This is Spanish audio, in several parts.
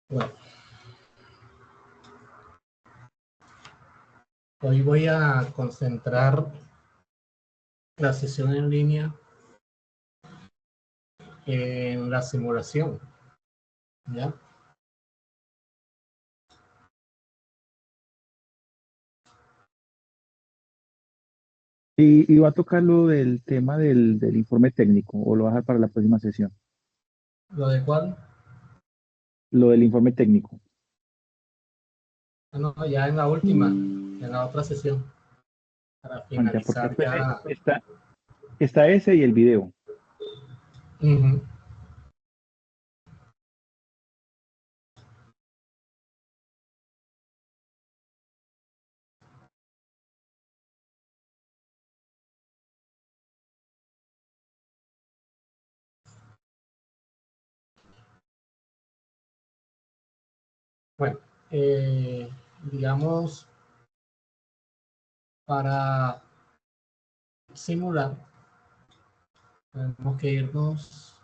Bueno, hoy voy a concentrar la sesión en línea en la simulación, ¿ya? Y va a tocar lo del tema del informe técnico, o lo va a dejar para la próxima sesión, ¿Lo de cuál? lo del informe técnico. Ah, no, ya en la última, en la otra sesión, para Ya, porque finalizar después ya. está ese y el video. Ujú. Bueno, digamos, para simular, tenemos que irnos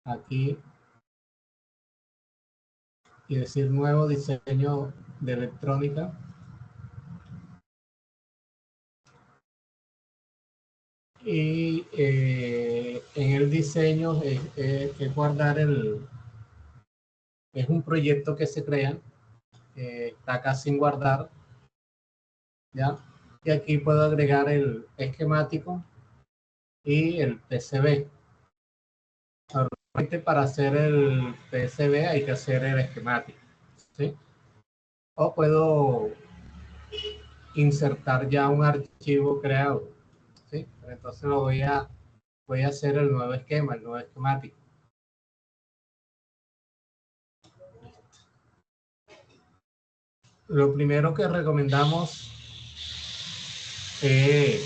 aquí y decir nuevo diseño de electrónica. Y en el diseño es guardar es un proyecto que se crea, está acá sin guardar, ¿ya? Y aquí puedo agregar el esquemático y el PCB. Normalmente para hacer el PCB hay que hacer el esquemático, ¿sí? O puedo insertar ya un archivo creado, ¿sí? Entonces voy a hacer el nuevo esquema, el nuevo esquemático. Lo primero que recomendamos es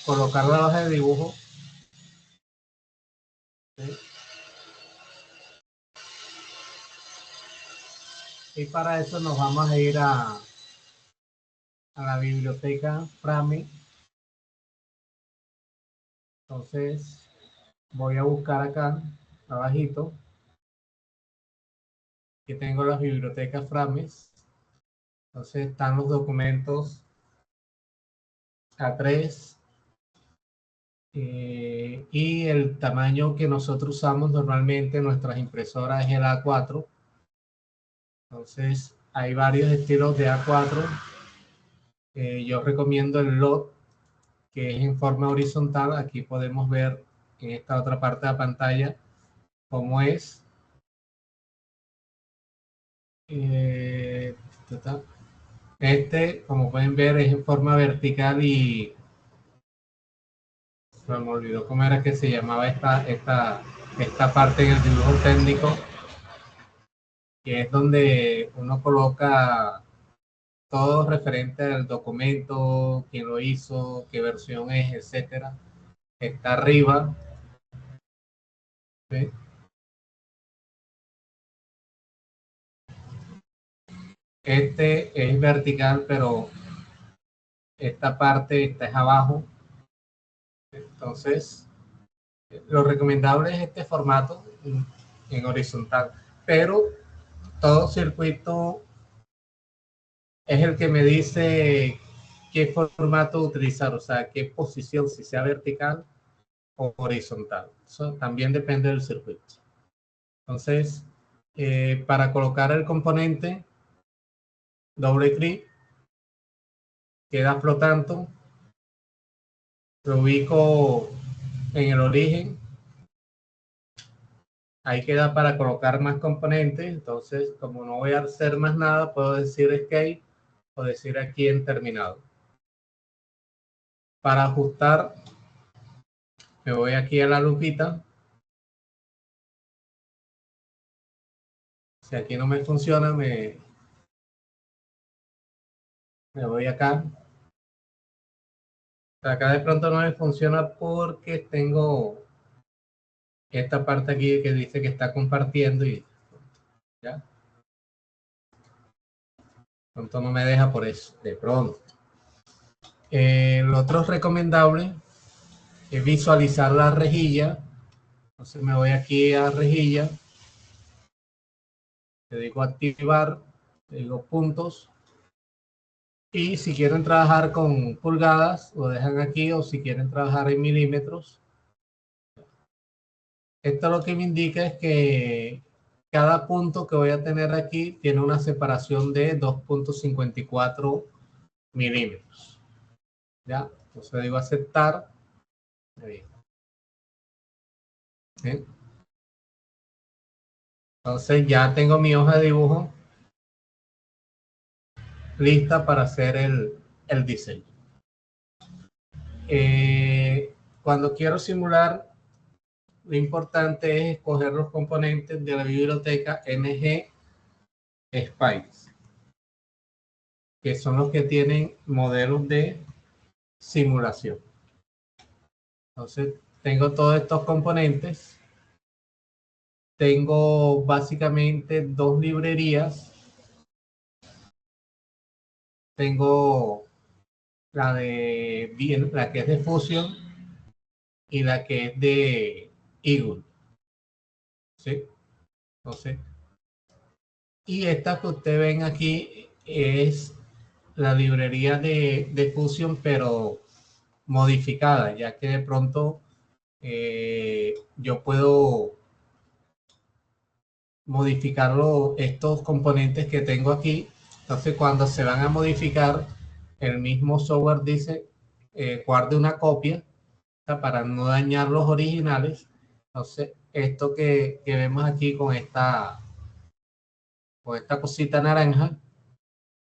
colocar la hoja de dibujo, ¿sí? Y para eso nos vamos a ir a la biblioteca Frame. Entonces voy a buscar acá abajito que tengo las bibliotecas Frames. Entonces están los documentos A3 y el tamaño que nosotros usamos normalmente en nuestras impresoras es el A4. Entonces hay varios estilos de A4. Yo recomiendo el LOT, que es en forma horizontal. Aquí podemos ver en esta otra parte de la pantalla cómo es. Este, como pueden ver, es en forma vertical y se me olvidó cómo era que se llamaba esta parte en el dibujo técnico, que es donde uno coloca todo referente al documento, quién lo hizo, qué versión es, etcétera. Está arriba, ¿sí? Este es vertical, pero esta parte está abajo. Entonces, lo recomendable es este formato en horizontal, pero todo circuito es el que me dice qué formato utilizar, o sea, qué posición, si sea vertical o horizontal. Eso también depende del circuito. Entonces, para colocar el componente, doble clic, queda flotando, lo ubico en el origen, ahí queda para colocar más componentes. Entonces, como no voy a hacer más nada, puedo decir escape o decir aquí en terminado. Para ajustar, me voy aquí a la lupita. Si aquí no me funciona, me voy acá. Acá de pronto no me funciona porque tengo esta parte aquí que dice que está compartiendo y ya. Pronto no me deja por eso, de pronto. Lo otro recomendable es visualizar la rejilla. Entonces me voy aquí a rejilla, le digo activar, le digo puntos. Y si quieren trabajar con pulgadas, lo dejan aquí, o si quieren trabajar en milímetros. Esto lo que me indica es que cada punto que voy a tener aquí tiene una separación de 2.54 milímetros. ¿Ya? Entonces digo aceptar. ¿Sí? Entonces ya tengo mi hoja de dibujo lista para hacer el diseño. Cuando quiero simular, lo importante es escoger los componentes de la biblioteca NG Spice, que son los que tienen modelos de simulación. Entonces, tengo todos estos componentes. Tengo básicamente dos librerías. Tengo la la que es de Fusion y la que es de Eagle. ¿Sí? Entonces, y esta que ustedes ven aquí es la librería de Fusion, pero modificada, ya que de pronto yo puedo modificarlo, estos componentes que tengo aquí. Entonces, cuando se van a modificar, el mismo software dice guarde una copia, o sea, para no dañar los originales. Entonces, esto que vemos aquí con esta cosita naranja,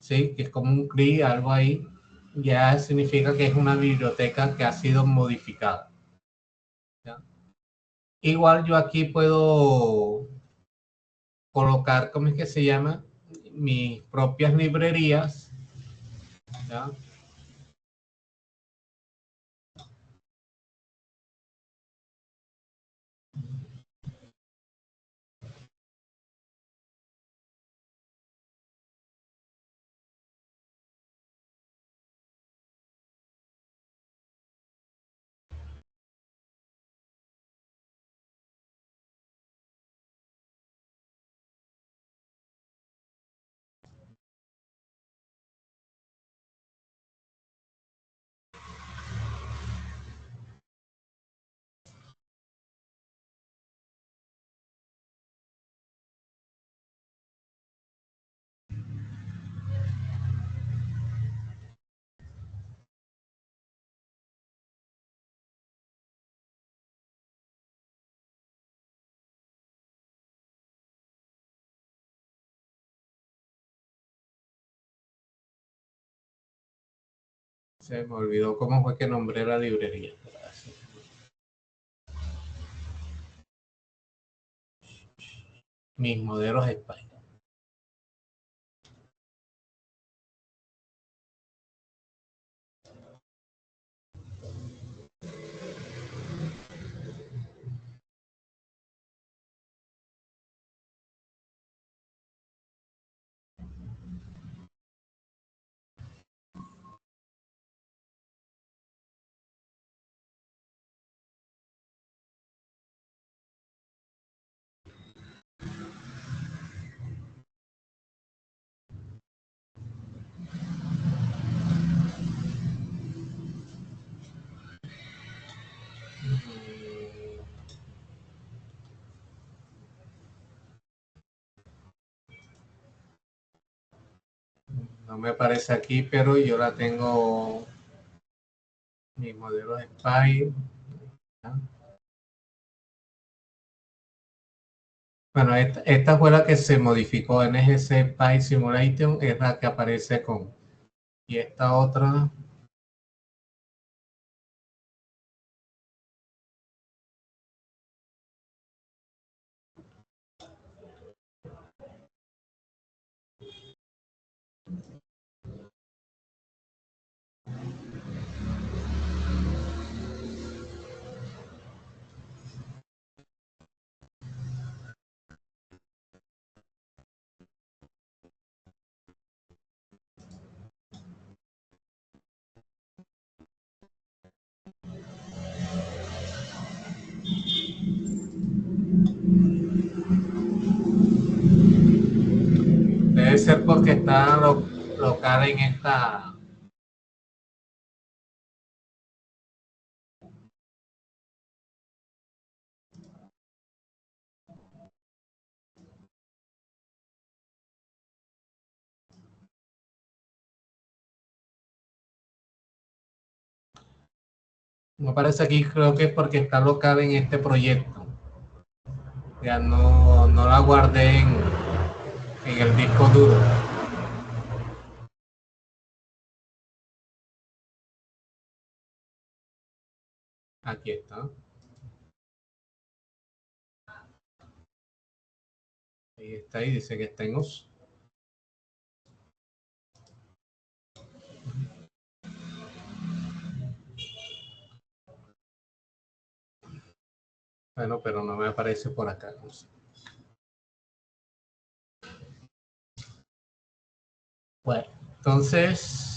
¿sí? Que es como un CRI, algo ahí, ya significa que es una biblioteca que ha sido modificada. ¿Ya? Igual yo aquí puedo colocar, ¿cómo es que se llama? Mis propias librerías. ¿Ya? Se me olvidó cómo fue que nombré la librería. Mis modelos Spider. No me aparece aquí, pero yo la tengo. Mis modelos Spider. ¿Ya? Bueno, esta fue la que se modificó en NGC Spy Simulation, es la que aparece con. Y esta otra, porque está local en esta... Me parece aquí, creo que es porque está local en este proyecto. Ya no la guardé en el disco duro. Aquí está. Ahí está, y dice que está en uso. Bueno, pero no me aparece por acá. No sé. Bueno, entonces...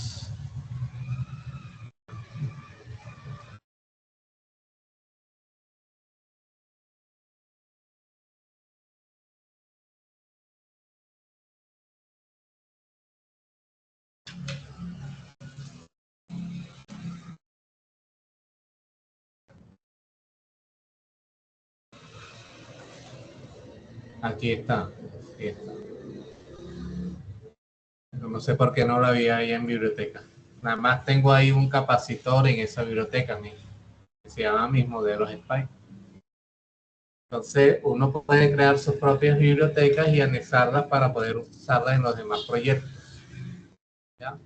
Aquí está. Aquí está. No sé por qué no lo había ahí en biblioteca. Nada más tengo ahí un capacitor en esa biblioteca, que se llama mis modelos SPY. Entonces, uno puede crear sus propias bibliotecas y anexarlas para poder usarlas en los demás proyectos. ¿Ya?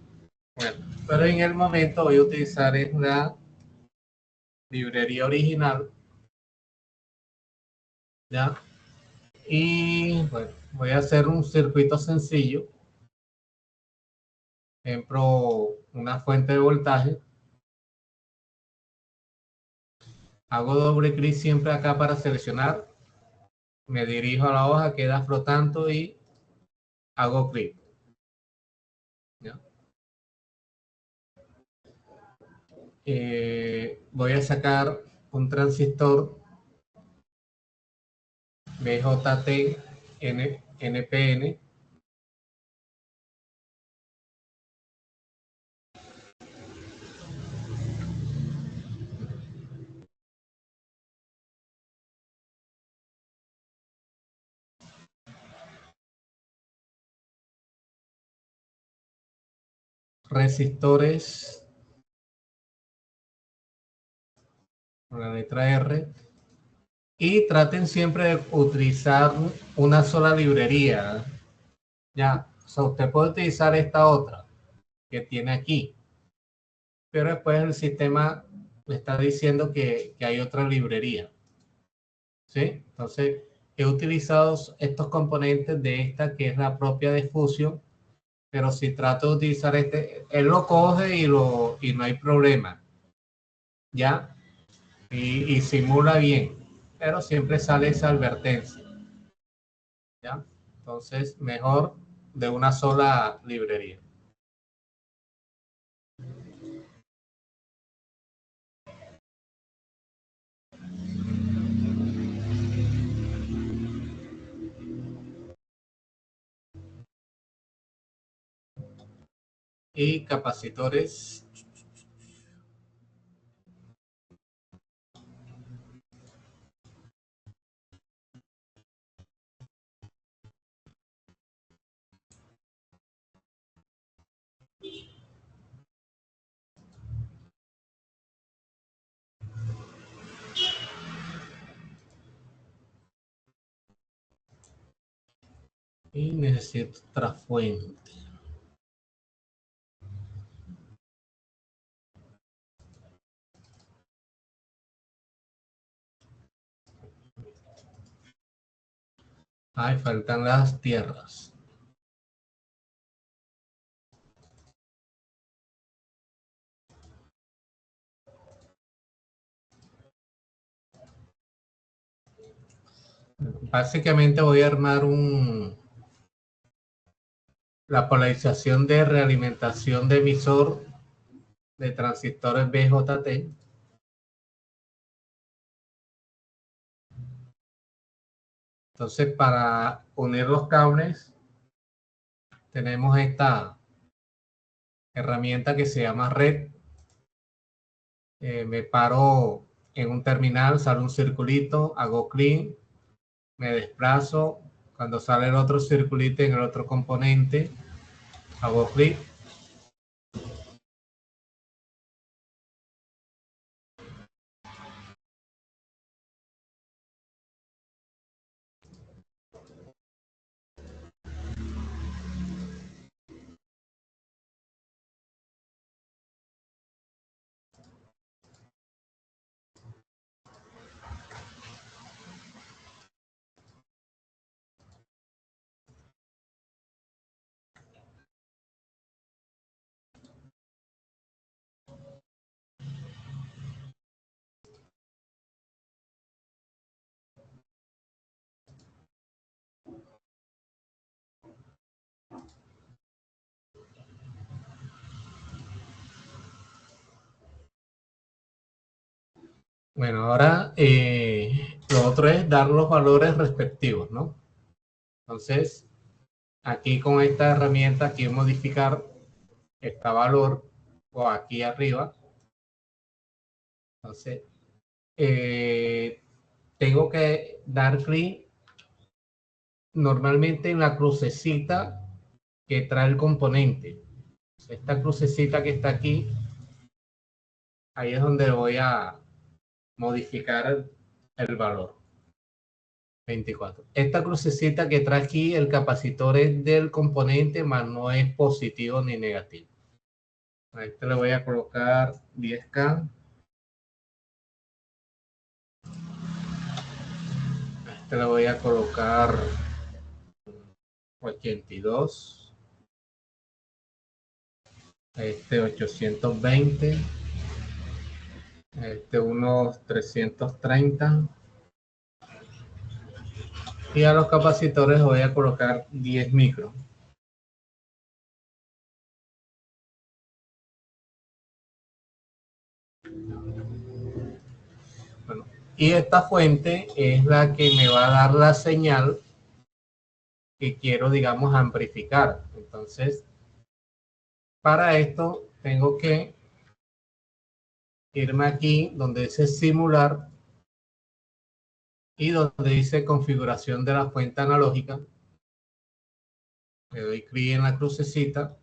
Bueno, pero en el momento voy a utilizar la librería original. ¿Ya? Y bueno, voy a hacer un circuito sencillo. Ejemplo, una fuente de voltaje. Hago doble clic siempre acá para seleccionar. Me dirijo a la hoja, queda flotando y hago clic. ¿Ya? Voy a sacar un transistor BJT NPN. Resistores con la letra R. Y traten siempre de utilizar una sola librería. Ya, o sea, usted puede utilizar esta otra que tiene aquí, pero después el sistema le está diciendo que hay otra librería. ¿Sí? Entonces, he utilizado estos componentes de esta que es la propia de Fusion, pero si trato de utilizar este, él lo coge y no hay problema. ¿Ya? Y simula bien, pero siempre sale esa advertencia. ¿Ya? Entonces, mejor de una sola librería. Y capacitores. Y necesito otra fuente. Ay, faltan las tierras. Básicamente voy a armar la polarización de realimentación de emisor de transistores BJT. Entonces, para unir los cables, tenemos esta herramienta que se llama red. Me paro en un terminal, sale un circulito, hago clic, me desplazo. Cuando sale el otro circulito en el otro componente, hago clic. Bueno, ahora lo otro es dar los valores respectivos, ¿no? Entonces, aquí con esta herramienta, aquí modificar este valor o aquí arriba. Entonces, tengo que dar clic normalmente en la crucecita que trae el componente. Esta crucecita que está aquí, ahí es donde voy a modificar el valor 24. Esta crucecita que trae aquí el capacitor es del componente, más no es positivo ni negativo. A este le voy a colocar 10K. A este le voy a colocar 82. A este 820. A este unos 330. Y a los capacitores voy a colocar 10 micros. Bueno, y esta fuente es la que me va a dar la señal que quiero, digamos, amplificar. Entonces, para esto tengo que irme aquí donde dice simular y donde dice configuración de la fuente analógica. Le doy clic en la crucecita.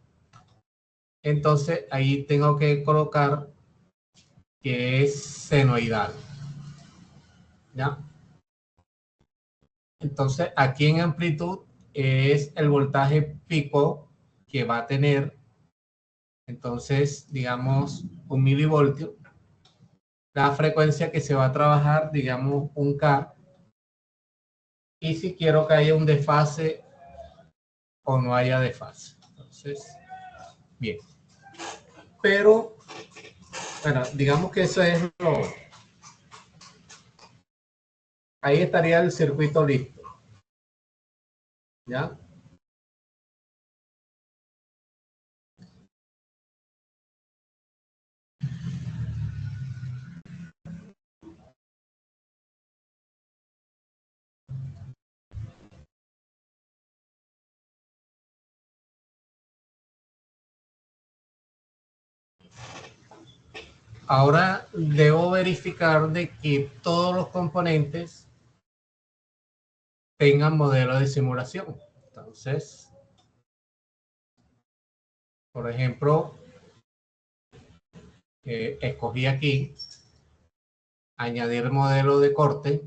Entonces, ahí tengo que colocar que es senoidal. ¿Ya? Entonces, aquí en amplitud es el voltaje pico que va a tener. Entonces, digamos, 1 milivoltio. La frecuencia que se va a trabajar, digamos, 1K. Y si quiero que haya un desfase o no haya desfase. Entonces, bien. Pero, bueno, digamos que eso es lo... Ahí estaría el circuito listo. ¿Ya? Ahora debo verificar de que todos los componentes tengan modelo de simulación. Entonces, por ejemplo, escogí aquí añadir modelo de corte.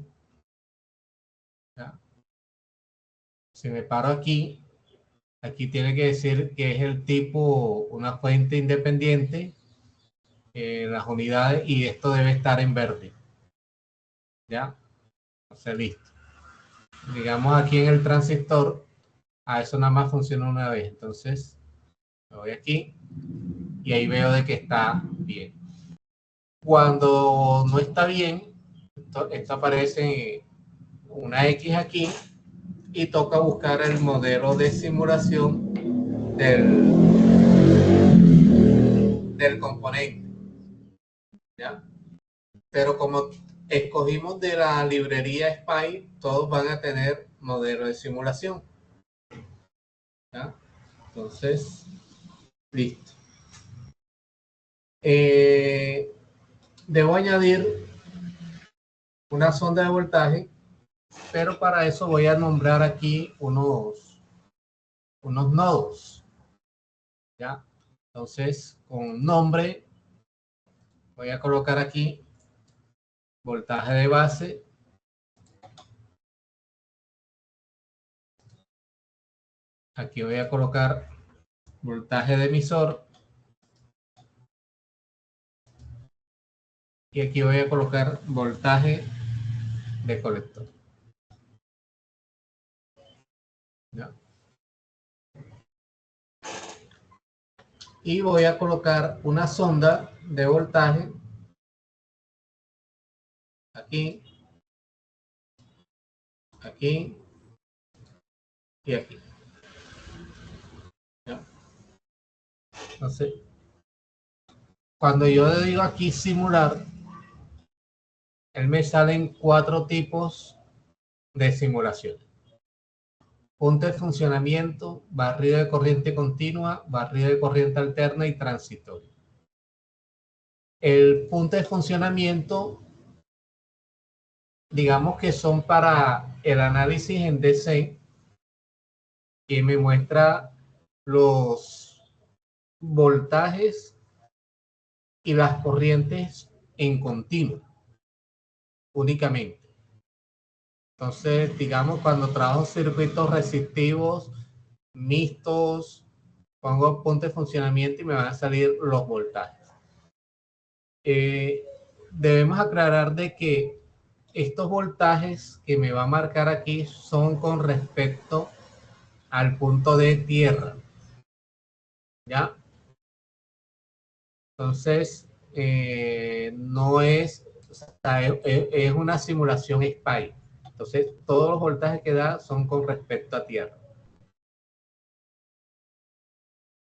¿Ya? Si me paro aquí, aquí tiene que decir que es el tipo, una fuente independiente, las unidades, y esto debe estar en verde. ¿Ya? Entonces, listo. Digamos aquí en el transistor, a eso nada más funciona una vez. Entonces, me voy aquí y ahí veo de que está bien. Cuando no está bien, esto aparece una X aquí y toca buscar el modelo de simulación del componente. ¿Ya? Pero como escogimos de la librería SPI, todos van a tener modelo de simulación. ¿Ya? Entonces, listo. Debo añadir una sonda de voltaje, pero para eso voy a nombrar aquí unos nodos. ¿Ya? Entonces, con nombre, voy a colocar aquí voltaje de base. Aquí voy a colocar voltaje de emisor. Y aquí voy a colocar voltaje de colector. ¿Ya? Y voy a colocar una sonda de voltaje aquí, aquí y aquí. ¿Ya? Entonces, cuando yo le digo aquí simular, él me salen 4 tipos de simulación. Punto de funcionamiento, barrido de corriente continua, barrido de corriente alterna y transitorio. El punto de funcionamiento, digamos que son para el análisis en DC, que me muestra los voltajes y las corrientes en continuo, únicamente. Entonces, digamos, cuando trabajo circuitos resistivos, mixtos, pongo punto de funcionamiento y me van a salir los voltajes. Debemos aclarar de que estos voltajes que me va a marcar aquí son con respecto al punto de tierra. ¿Ya? Entonces, no es, o sea, es una simulación SPI. Entonces, todos los voltajes que da son con respecto a tierra.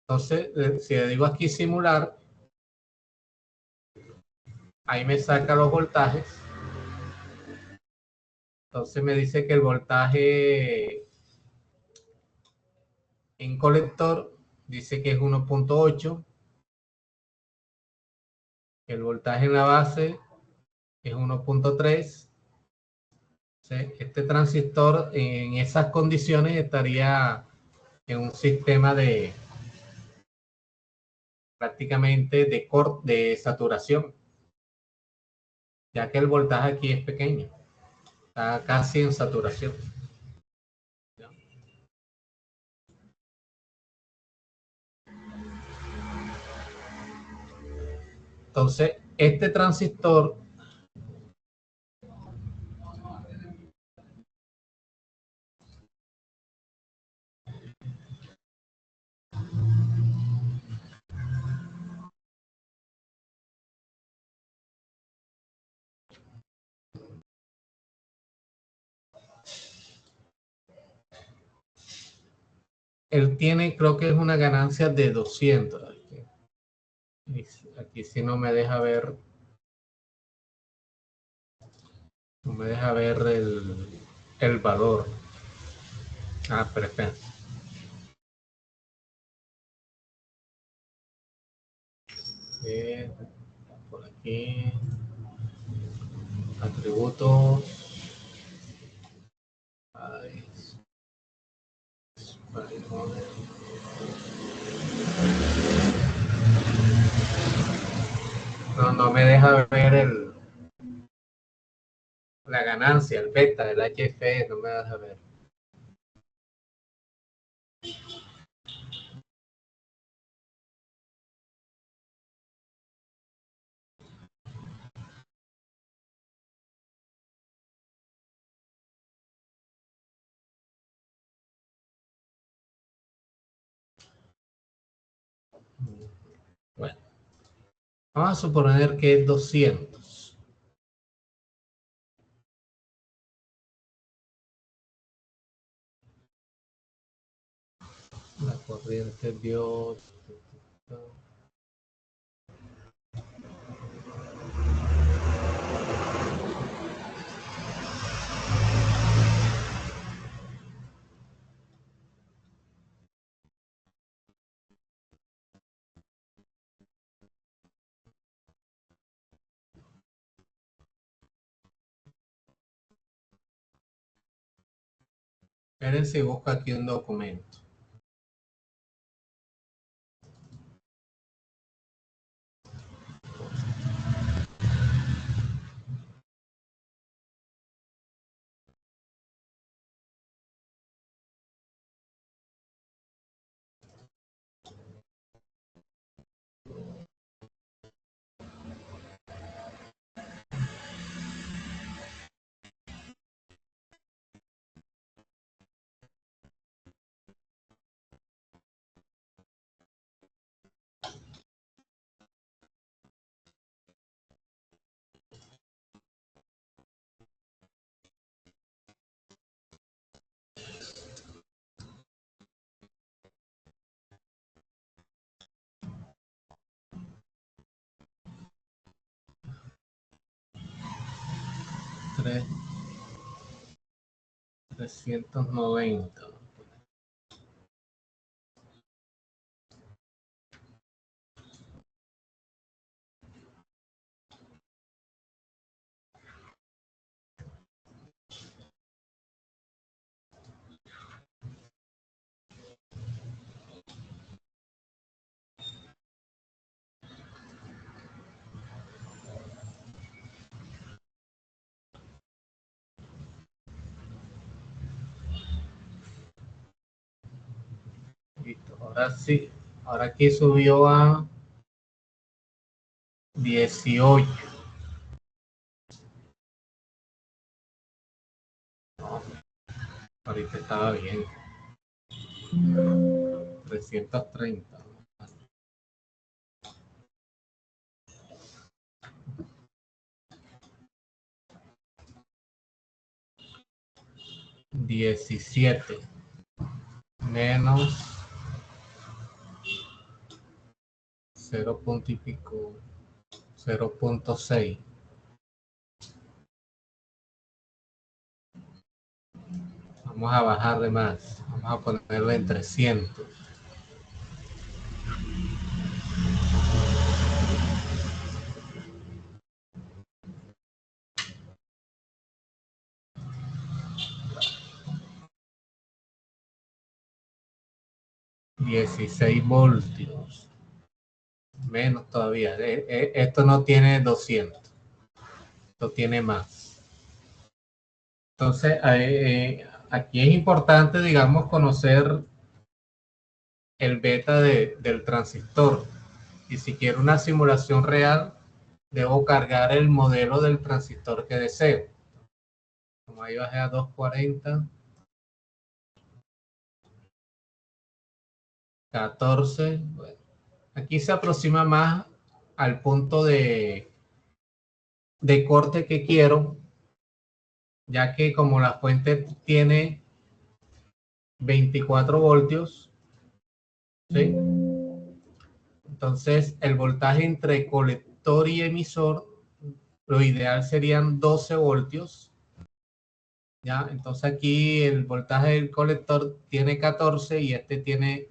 Entonces, si le digo aquí simular, ahí me saca los voltajes. Entonces me dice que el voltaje en colector dice que es 1.8. El voltaje en la base es 1.3. Este transistor en esas condiciones estaría en un sistema de prácticamente de saturación, ya que el voltaje aquí es pequeño, está casi en saturación. Entonces, este transistor él tiene, creo que es una ganancia de 200. Aquí sí no me deja ver. No me deja ver el valor. Ah, pero espera. Por aquí. Atributos. Ay, no, no me deja ver la ganancia, el beta, el HFE, no me deja ver. Bueno, vamos a suponer que es 200. La corriente dio. Espérense y busco aquí un documento. Tres, 390. Listo, ahora sí. Ahora aquí subió a 18. No, ahorita estaba bien. 330. 17 menos 0 punto y pico, 0.6. Vamos a bajar de más. Vamos a ponerlo en 300. $16 menos todavía. Esto no tiene 200, esto tiene más. Entonces, aquí es importante, digamos, conocer el beta del transistor. Y si quiero una simulación real, debo cargar el modelo del transistor que deseo. Como ahí bajé a 240, 14. Bueno, aquí se aproxima más al punto de corte que quiero, ya que como la fuente tiene 24 voltios, ¿sí? Entonces el voltaje entre colector y emisor, lo ideal serían 12 voltios. ¿Ya? Entonces aquí el voltaje del colector tiene 14 y este tiene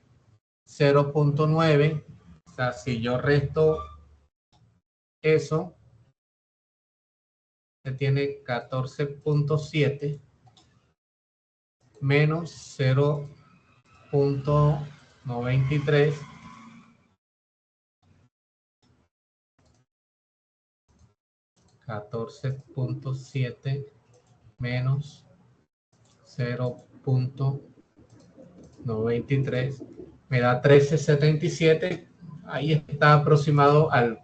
0.9. O sea, si yo resto eso, que tiene 14.7 menos 0.93, 14.7 menos 0.93 me da 13.77. Ahí está aproximado al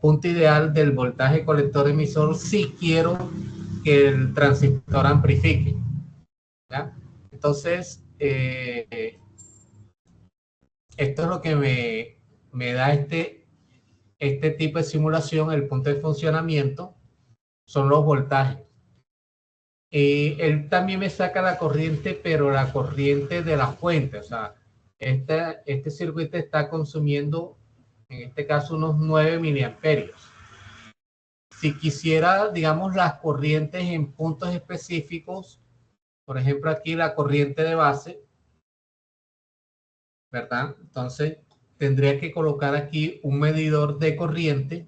punto ideal del voltaje colector emisor si quiero que el transistor amplifique, ¿ya? Entonces, esto es lo que me da este tipo de simulación. El punto de funcionamiento son los voltajes. Él también me saca la corriente, pero la corriente de la fuente. O sea, este circuito está consumiendo, en este caso, unos 9 miliamperios. Si quisiera, digamos, las corrientes en puntos específicos, por ejemplo, aquí la corriente de base, ¿verdad? Entonces, tendría que colocar aquí un medidor de corriente.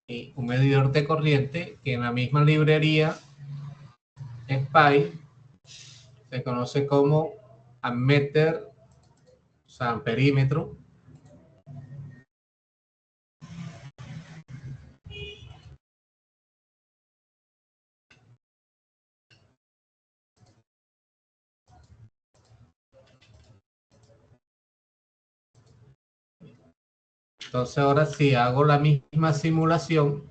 y un medidor de corriente que en la misma librería SPI se conoce como ammeter, o sea, amperímetro. Entonces ahora si hago la misma simulación,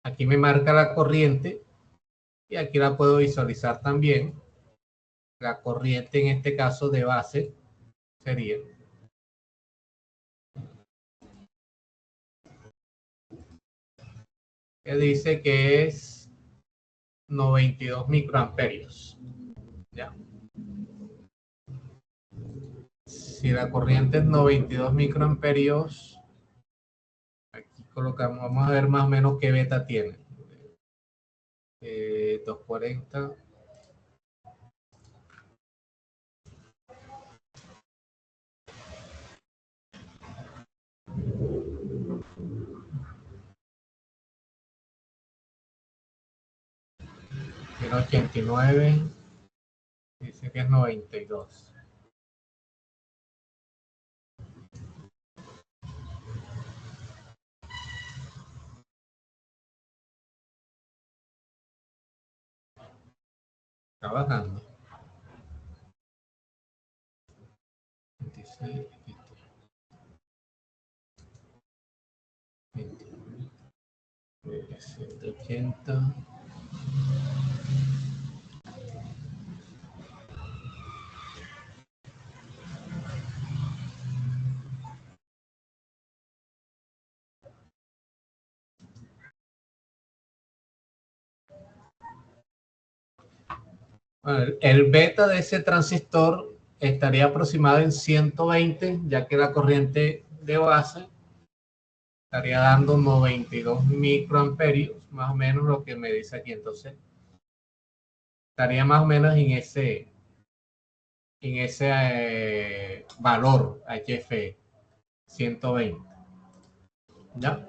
aquí me marca la corriente y aquí la puedo visualizar también. La corriente en este caso de base sería que dice que es 92 microamperios. ¿Ya? Si la corriente es 92 microamperios, aquí colocamos, vamos a ver más o menos qué beta tiene. 240. Tiene 89. Dice que es 92. Está bajando. 26, 180. Bueno, el beta de ese transistor estaría aproximado en 120, ya que la corriente de base estaría dando 92 microamperios, más o menos lo que me dice aquí. Entonces, estaría más o menos en ese valor HF 120. ¿Ya?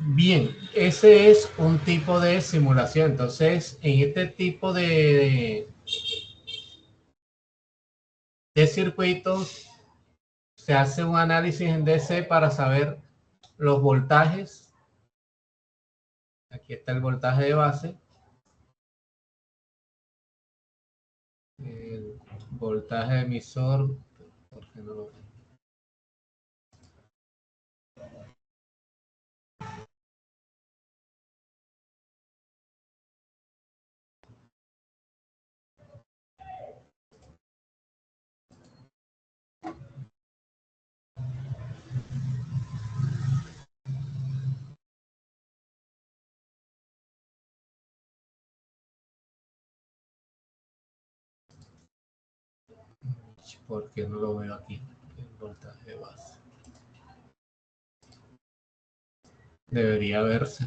Bien, ese es un tipo de simulación. Entonces, en este tipo de circuitos se hace un análisis en DC para saber los voltajes. Aquí está el voltaje de base, el voltaje emisor, ¿por qué no lo veo? ¿Por qué no lo veo aquí? El voltaje de base. Debería verse.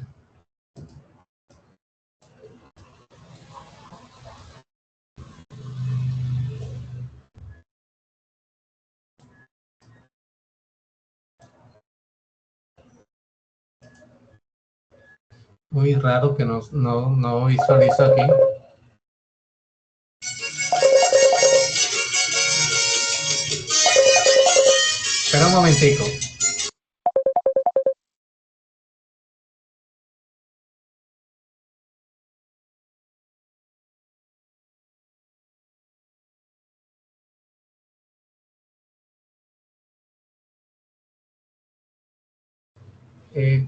Muy raro que no visualizo aquí. Espera un momentico.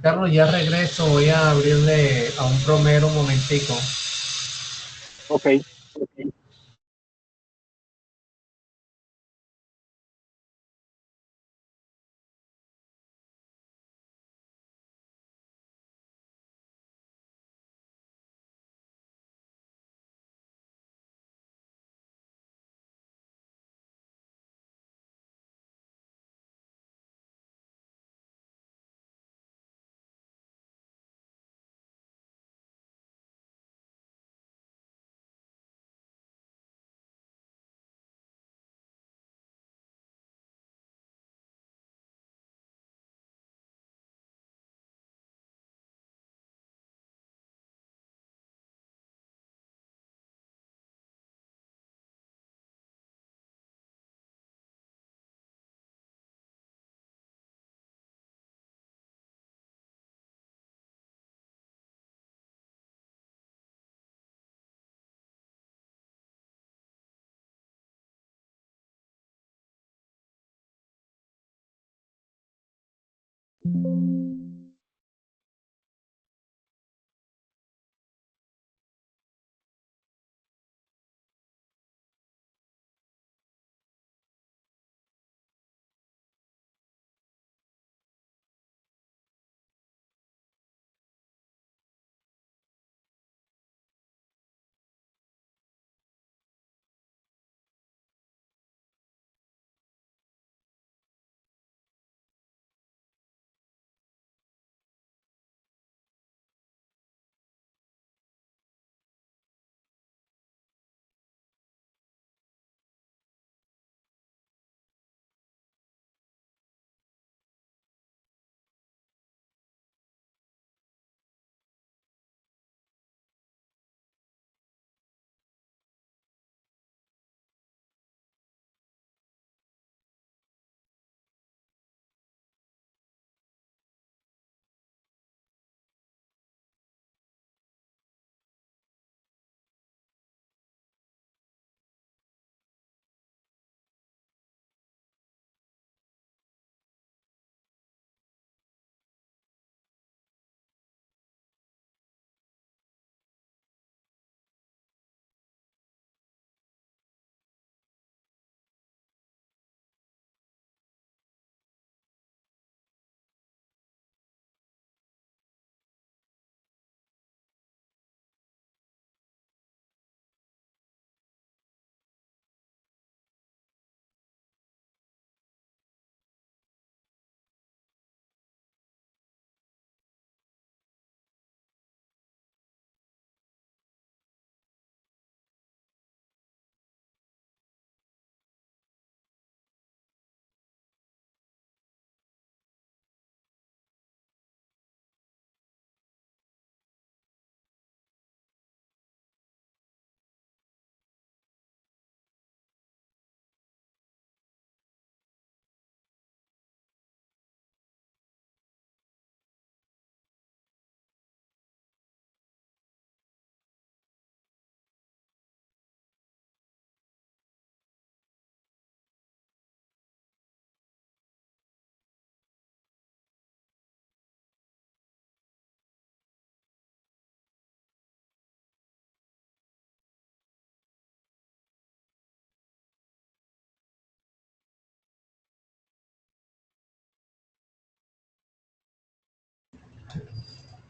Carlos, ya regreso. Voy a abrirle a un promero un momentico. Ok.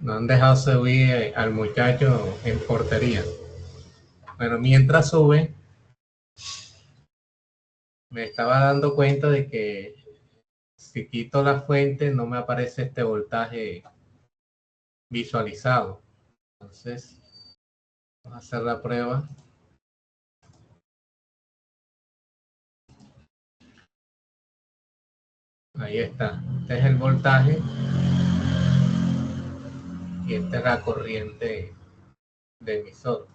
No han dejado subir al muchacho en portería. Bueno, mientras sube, me estaba dando cuenta de que si quito la fuente no me aparece este voltaje visualizado. Entonces, vamos a hacer la prueba. Ahí está. Este es el voltaje y esta es la corriente de emisor.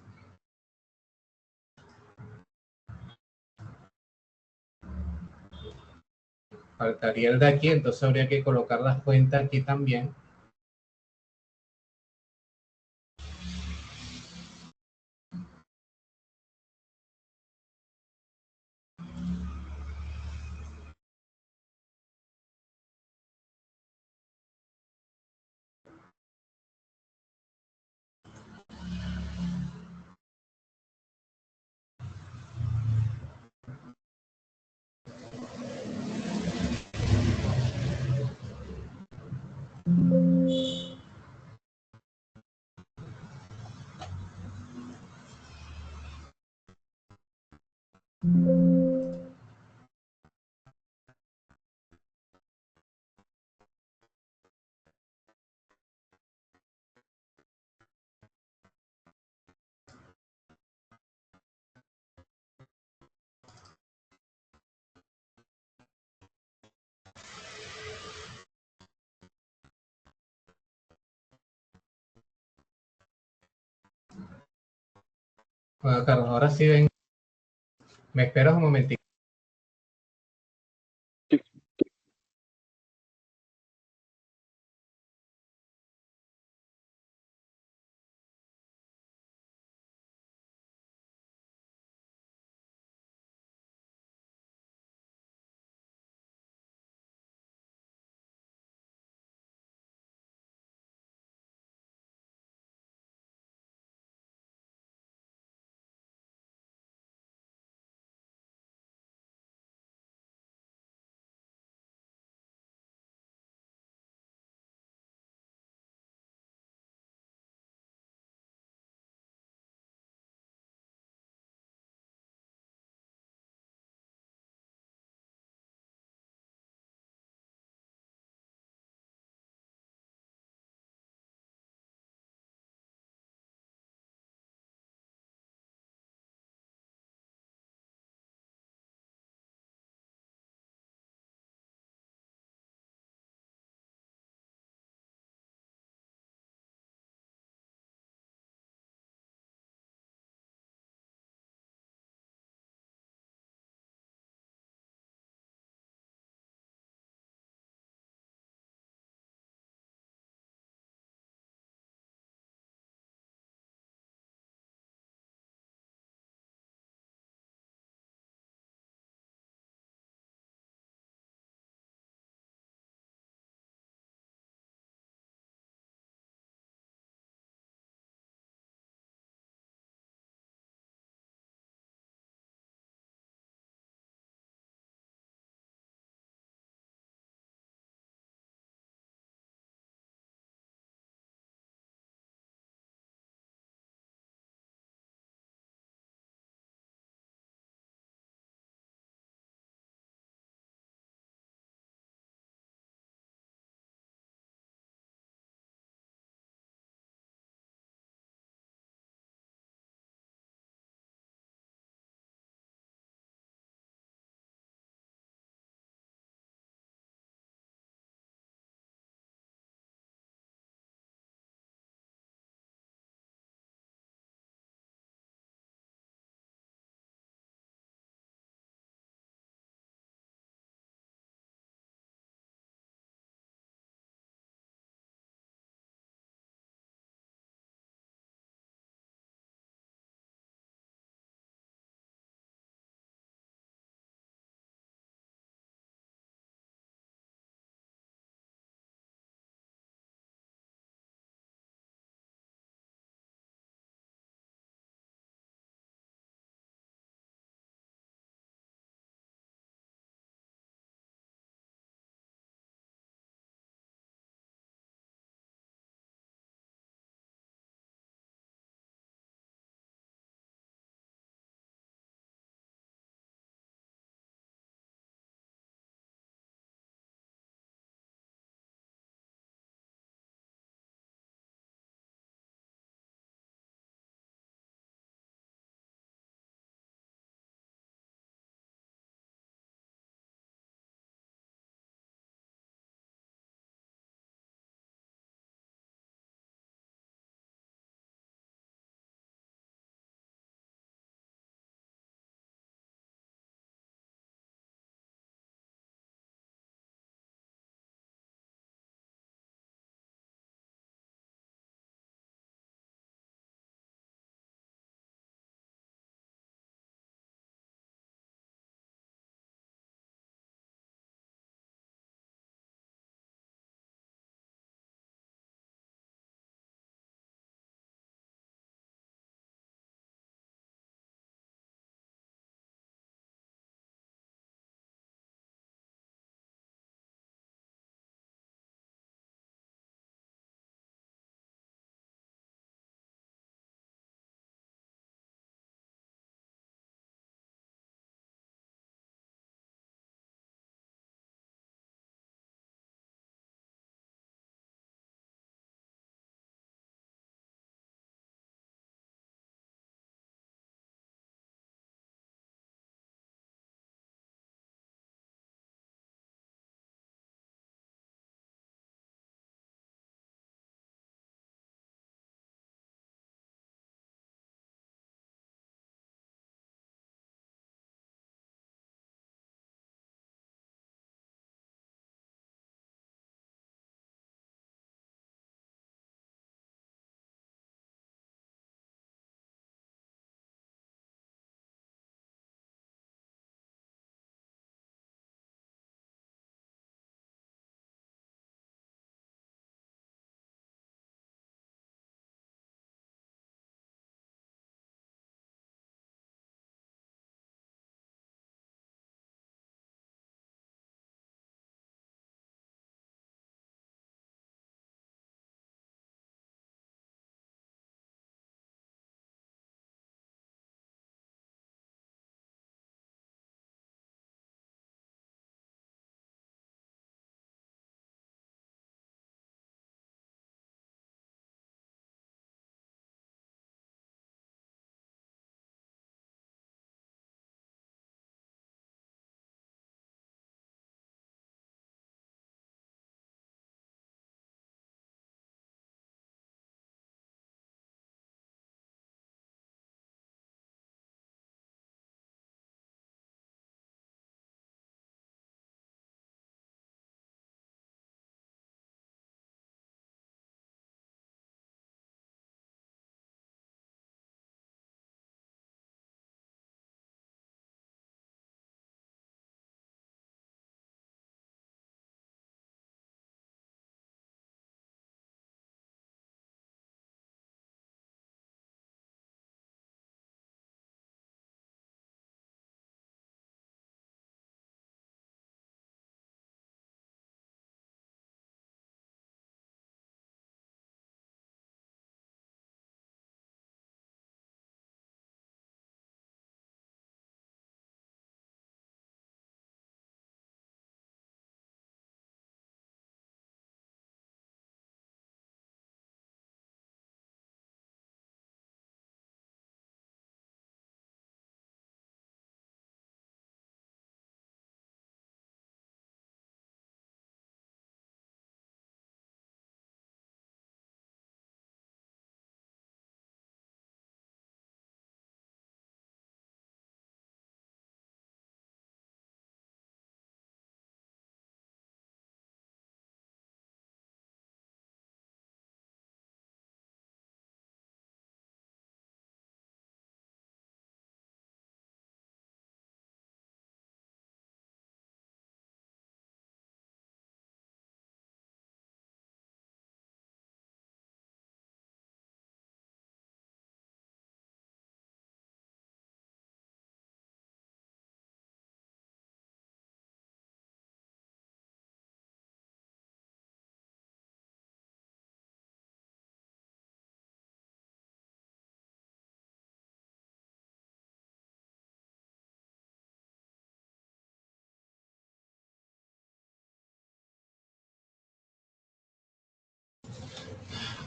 Faltaría el de aquí, entonces habría que colocar la fuente aquí también. Bueno, Carlos, ahora sí ven. Me esperas un momentito.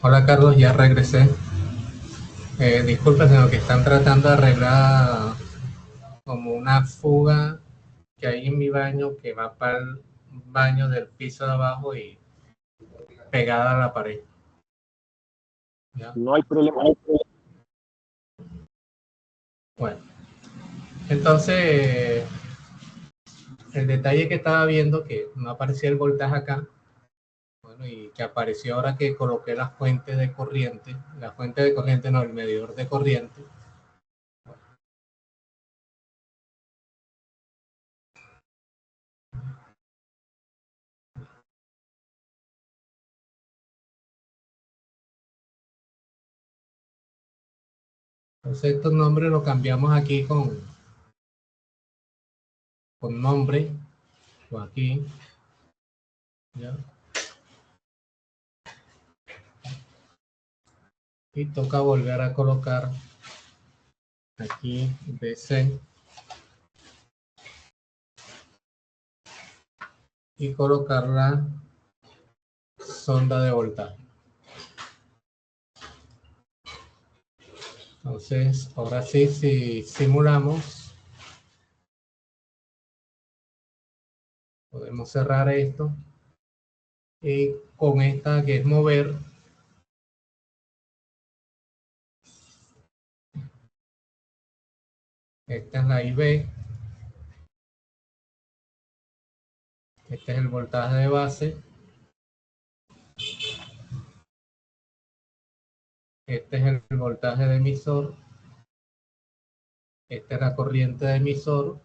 Hola Carlos, ya regresé. Disculpa, sino que están tratando de arreglar como una fuga que hay en mi baño que va para el baño del piso de abajo y pegada a la pared. ¿Ya? No hay problema. Bueno, entonces el detalle que estaba viendo que no aparecía el voltaje acá, bueno, y que apareció ahora que coloqué la fuente de corriente no, el medidor de corriente. Entonces estos nombres los cambiamos aquí con nombre, o aquí, ¿ya? Y toca volver a colocar aquí DC y colocar la sonda de voltaje. Entonces, ahora sí, si simulamos, podemos cerrar esto y con esta que es mover, esta es la IB, este es el voltaje de base, este es el voltaje de emisor, esta es la corriente de emisor,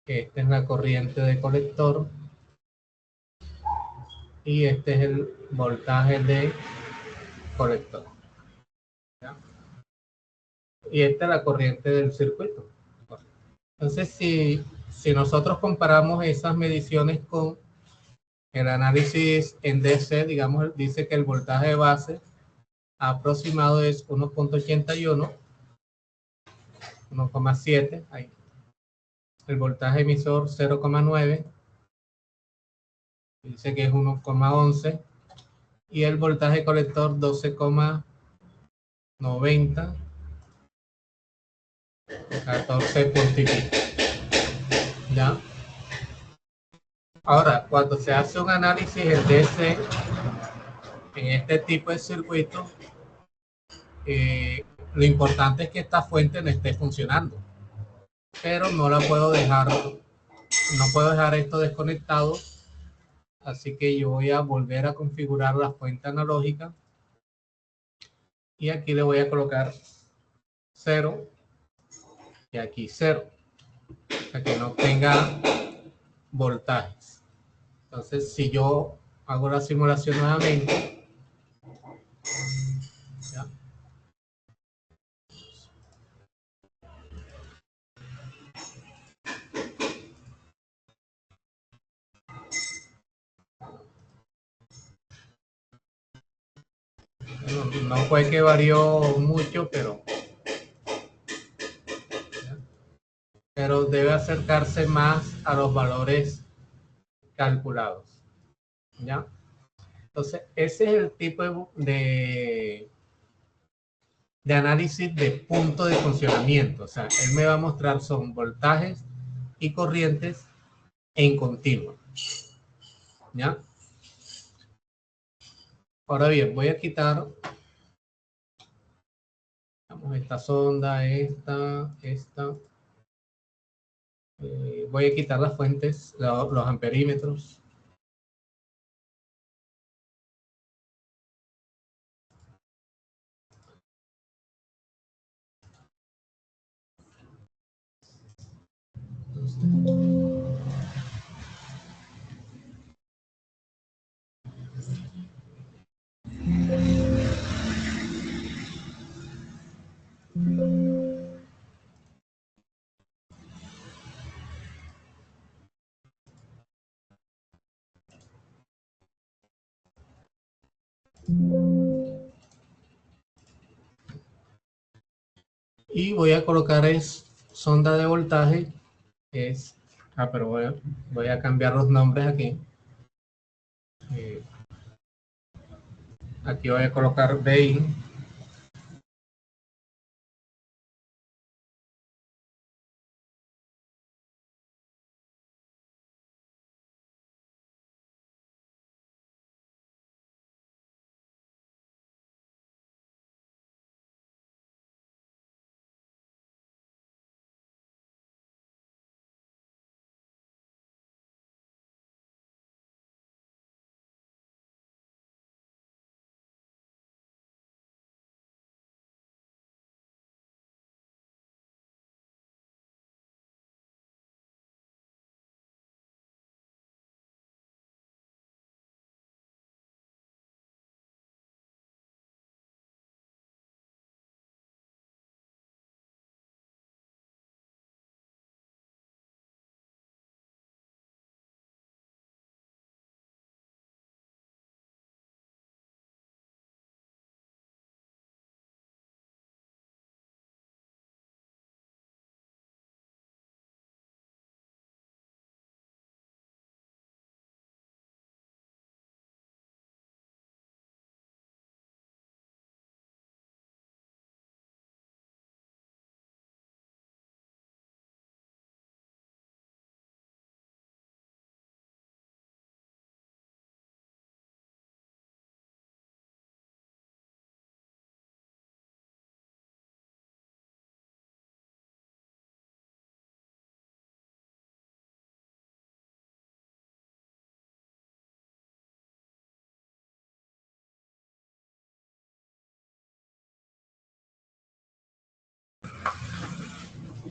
esta es la corriente de colector y este es el voltaje de colector. ¿Ya? Y esta es la corriente del circuito. Entonces, si nosotros comparamos esas mediciones con el análisis en DC, digamos, dice que el voltaje de base aproximado es 1.81, 1,7, ahí. El voltaje emisor 0,9, dice que es 1,11, y el voltaje colector 12,90, 14 puntos y pico. ¿Ya? Ahora, cuando se hace un análisis en DC, en este tipo de circuito, lo importante es que esta fuente no esté funcionando, pero no puedo dejar esto desconectado, así que yo voy a volver a configurar la fuente analógica y aquí le voy a colocar 0 y aquí 0, para que no tenga voltajes. Entonces, si yo hago la simulación nuevamente, ¿ya? No fue que varió mucho, pero debe acercarse más a los valores calculados, ¿ya? Entonces, ese es el tipo de análisis de punto de funcionamiento. O sea, él me va a mostrar son voltajes y corrientes en continuo, ¿ya? Ahora bien, voy a quitar, vamos, esta sonda, esta. Voy a quitar las fuentes, los amperímetros. Y voy a colocar sonda de voltaje, pero voy a cambiar los nombres aquí. Aquí voy a colocar Bin.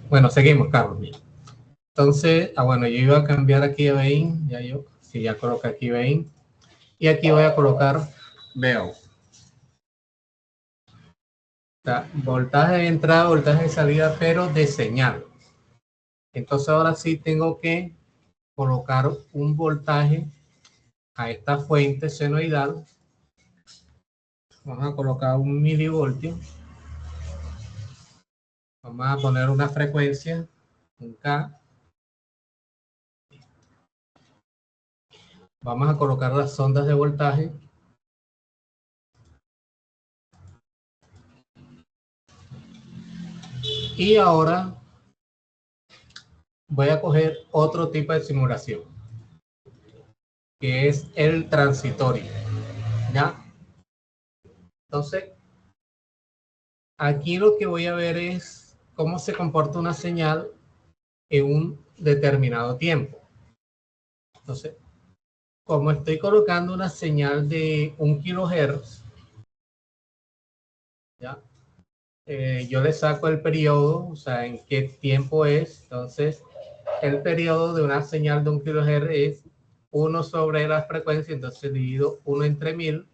Bueno, seguimos, Carlos. Entonces, bueno, yo iba a cambiar aquí a Bin, ya coloqué aquí Bin, y aquí voy a colocar Veo. Voltaje de entrada, voltaje de salida, pero de señal. Entonces ahora sí tengo que colocar un voltaje a esta fuente senoidal. Vamos a colocar un milivoltio. Vamos a poner una frecuencia, un K. Vamos a colocar las ondas de voltaje. Y ahora voy a coger otro tipo de simulación, que es el transitorio. ¿Ya? Entonces, aquí lo que voy a ver es cómo se comporta una señal en un determinado tiempo. Entonces, como estoy colocando una señal de 1 kilohertz, ¿ya? Yo le saco el periodo, o sea, en qué tiempo es. Entonces, el periodo de una señal de 1 kilohertz es 1 sobre la frecuencia, entonces divido 1 entre 1000,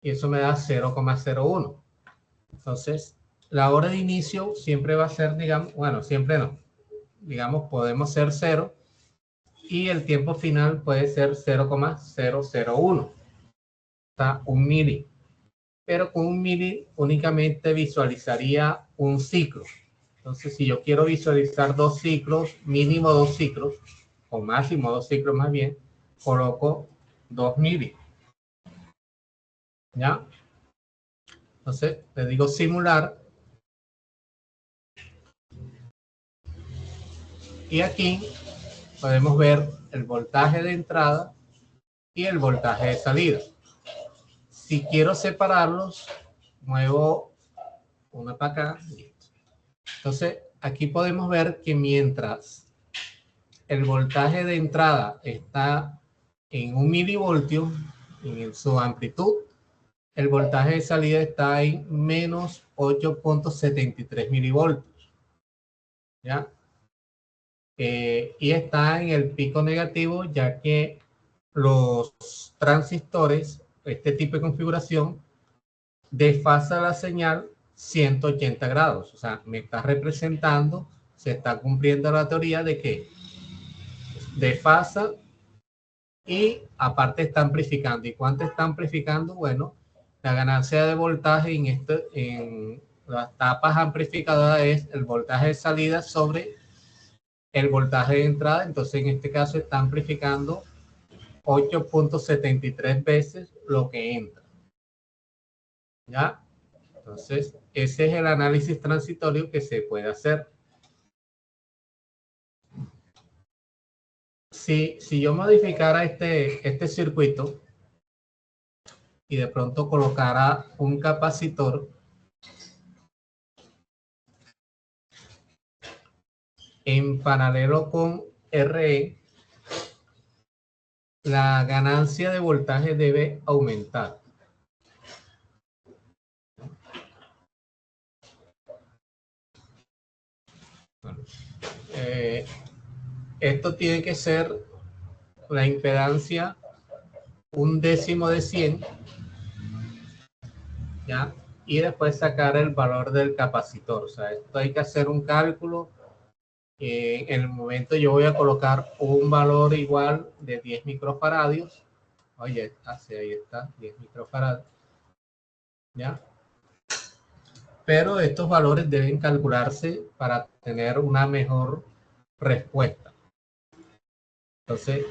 y eso me da 0,01. Entonces, la hora de inicio siempre va a ser, digamos, bueno, siempre no, digamos, podemos ser 0, y el tiempo final puede ser 0,001, está 1 mili. Pero con 1 mili únicamente visualizaría un ciclo. Entonces, si yo quiero visualizar 2 ciclos, mínimo 2 ciclos, o máximo 2 ciclos más bien, coloco 2 mili. ¿Ya? Entonces, le digo simular. Y aquí podemos ver el voltaje de entrada y el voltaje de salida. Si quiero separarlos, muevo uno para acá. Entonces, aquí podemos ver que mientras el voltaje de entrada está en 1 milivoltio, en su amplitud, el voltaje de salida está en menos 8.73 milivoltios. ¿Ya? Y está en el pico negativo, ya que los transistores, este tipo de configuración, desfasa la señal 180 grados. O sea, me está representando, se está cumpliendo la teoría de que desfasa y aparte está amplificando. ¿Y cuánto está amplificando? Bueno, la ganancia de voltaje en las tapas amplificadoras es el voltaje de salida sobre el voltaje de entrada. Entonces, en este caso está amplificando 8.73 veces lo que entra. ¿Ya? Entonces, ese es el análisis transitorio que se puede hacer. Si yo modificara este circuito y de pronto colocara un capacitor en paralelo con RE, la ganancia de voltaje debe aumentar. Bueno, esto tiene que ser la impedancia 1/10 de 100, ¿ya? Y después sacar el valor del capacitor. O sea, esto hay que hacer un cálculo. En el momento yo voy a colocar un valor igual de 10 microfaradios. Oye, ahí está, 10 microfaradios. ¿Ya? Pero estos valores deben calcularse para tener una mejor respuesta. Entonces,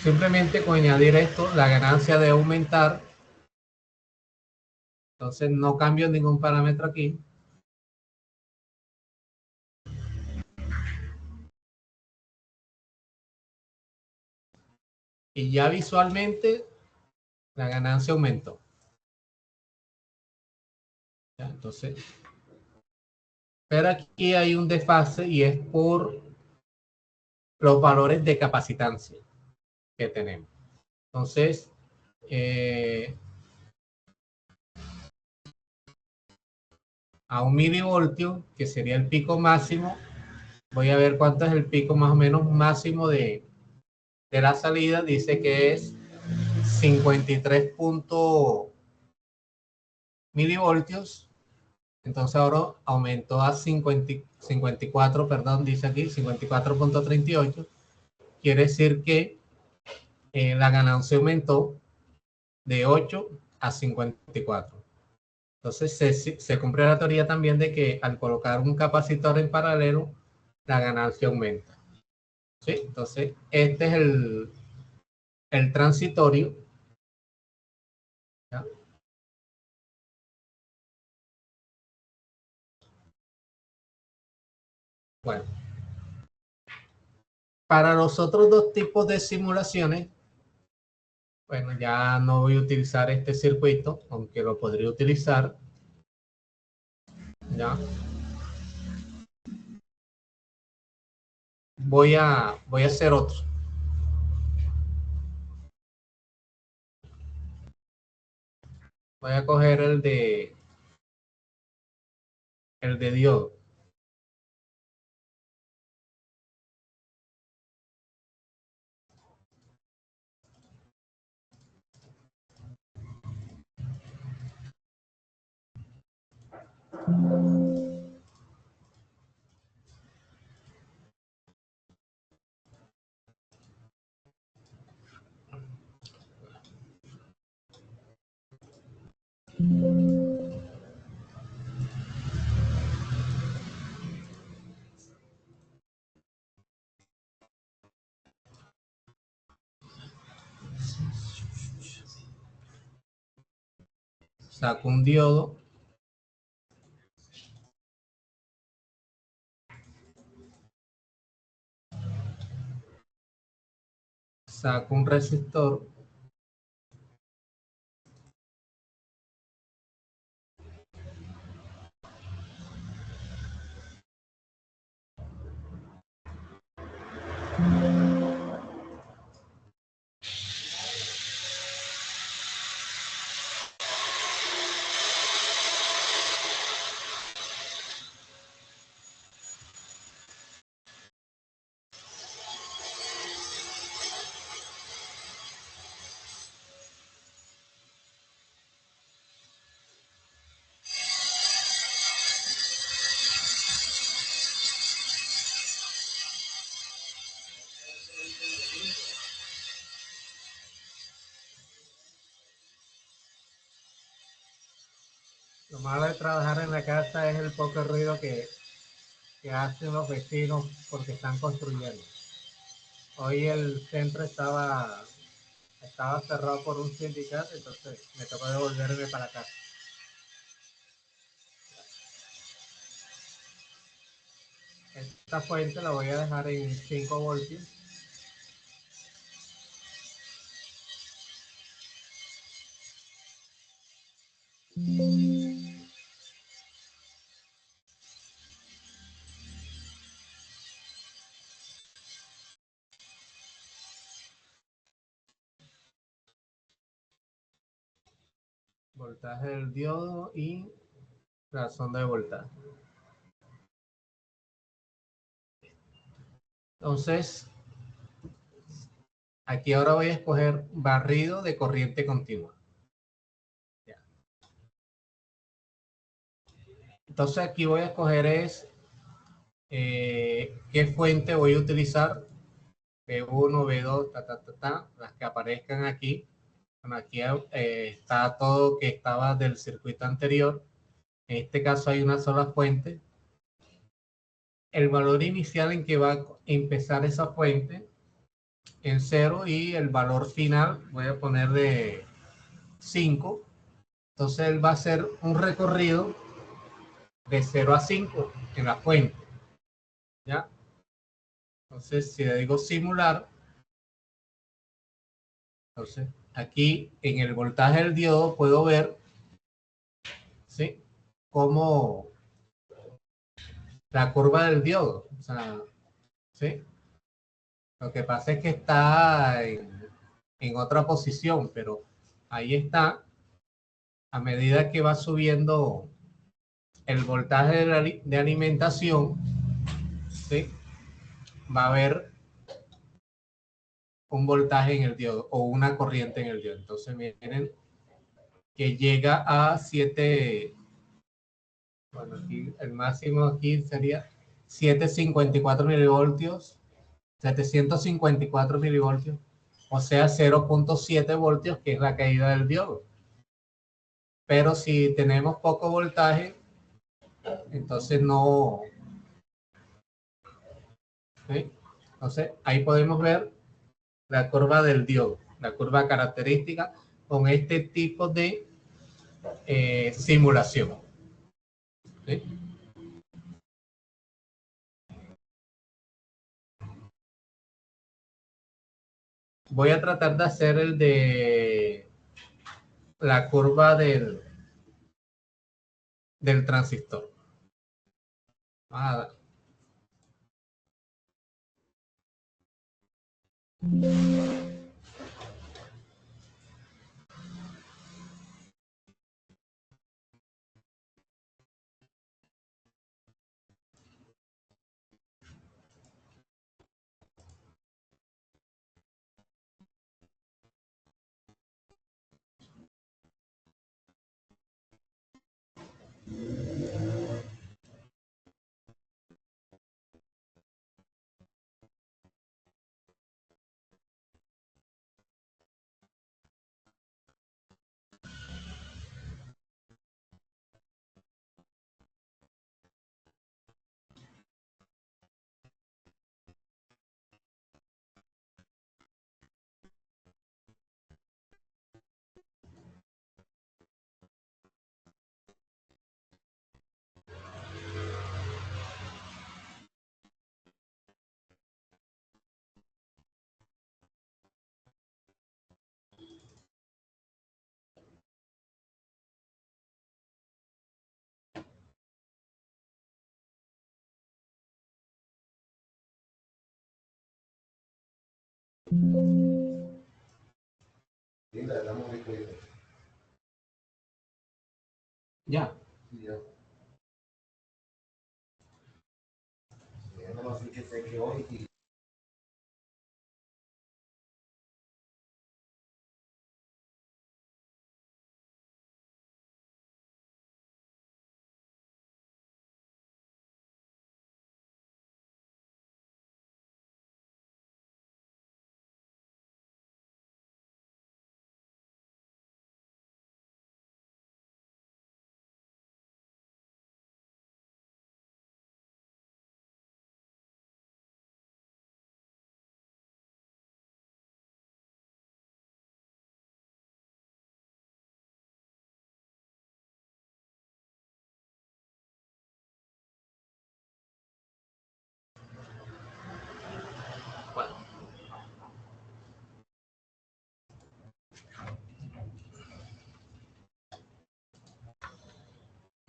simplemente con añadir esto, la ganancia debe aumentar. Entonces, no cambio ningún parámetro aquí. Y ya visualmente la ganancia aumentó. ¿Ya? Entonces, pero aquí hay un desfase y es por los valores de capacitancia que tenemos. Entonces, a 1 milivoltio, que sería el pico máximo, voy a ver cuánto es el pico más o menos máximo de la salida. Dice que es 53 milivoltios. Entonces ahora aumentó a 54, perdón, dice aquí 54.38. Quiere decir que la ganancia aumentó de 8 a 54. Entonces se cumple la teoría también de que al colocar un capacitor en paralelo, la ganancia aumenta. ¿Sí? Entonces este es el transitorio. ¿Ya? Bueno, para los otros dos tipos de simulaciones, bueno, ya no voy a utilizar este circuito, aunque lo podría utilizar. ¿Ya? Voy a hacer otro. Voy a coger el de diodo. Saco un diodo. Saco un resistor. Lo malo de trabajar en la casa es el poco ruido que hacen los vecinos porque están construyendo. Hoy el centro estaba Estaba cerrado por un sindicato, entonces me tocó devolverme para casa. Esta fuente la voy a dejar en 5 voltios. Voltaje del diodo y la sonda de voltaje. Entonces, aquí ahora voy a escoger barrido de corriente continua. Ya. Entonces aquí voy a escoger qué fuente voy a utilizar. B1, B2, las que aparezcan aquí. Bueno, aquí está todo que estaba del circuito anterior. En este caso hay una sola fuente. El valor inicial en que va a empezar esa fuente en 0 y el valor final voy a poner de 5. Entonces él va a hacer un recorrido de 0 a 5 en la fuente. ¿Ya? Entonces si le digo simular, entonces aquí en el voltaje del diodo puedo ver, ¿sí?, cómo la curva del diodo. O sea, ¿sí? Lo que pasa es que está en otra posición, pero ahí está. A medida que va subiendo el voltaje de alimentación, ¿sí?, va a haber un voltaje en el diodo o una corriente en el diodo. Entonces miren que llega a 7, bueno, aquí el máximo aquí sería 754 milivoltios, 754 milivoltios, o sea 0.7 voltios, que es la caída del diodo. Pero si tenemos poco voltaje, entonces no, ¿sí? Entonces ahí podemos ver la curva del diodo, la curva característica con este tipo de simulación, ¿sí? Voy a tratar de hacer el de la curva del transistor. Ah, ya.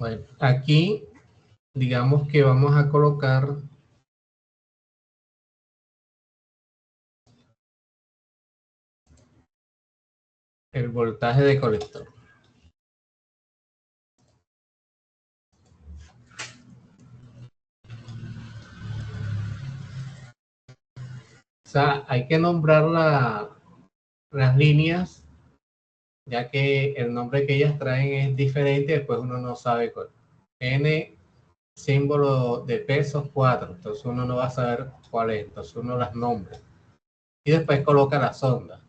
Bueno, aquí digamos que vamos a colocar el voltaje de colector. O sea, hay que nombrar las líneas, ya que el nombre que ellas traen es diferente, después uno no sabe cuál. N símbolo de pesos 4, entonces uno no va a saber cuál es, entonces uno las nombra. Y después coloca la sonda.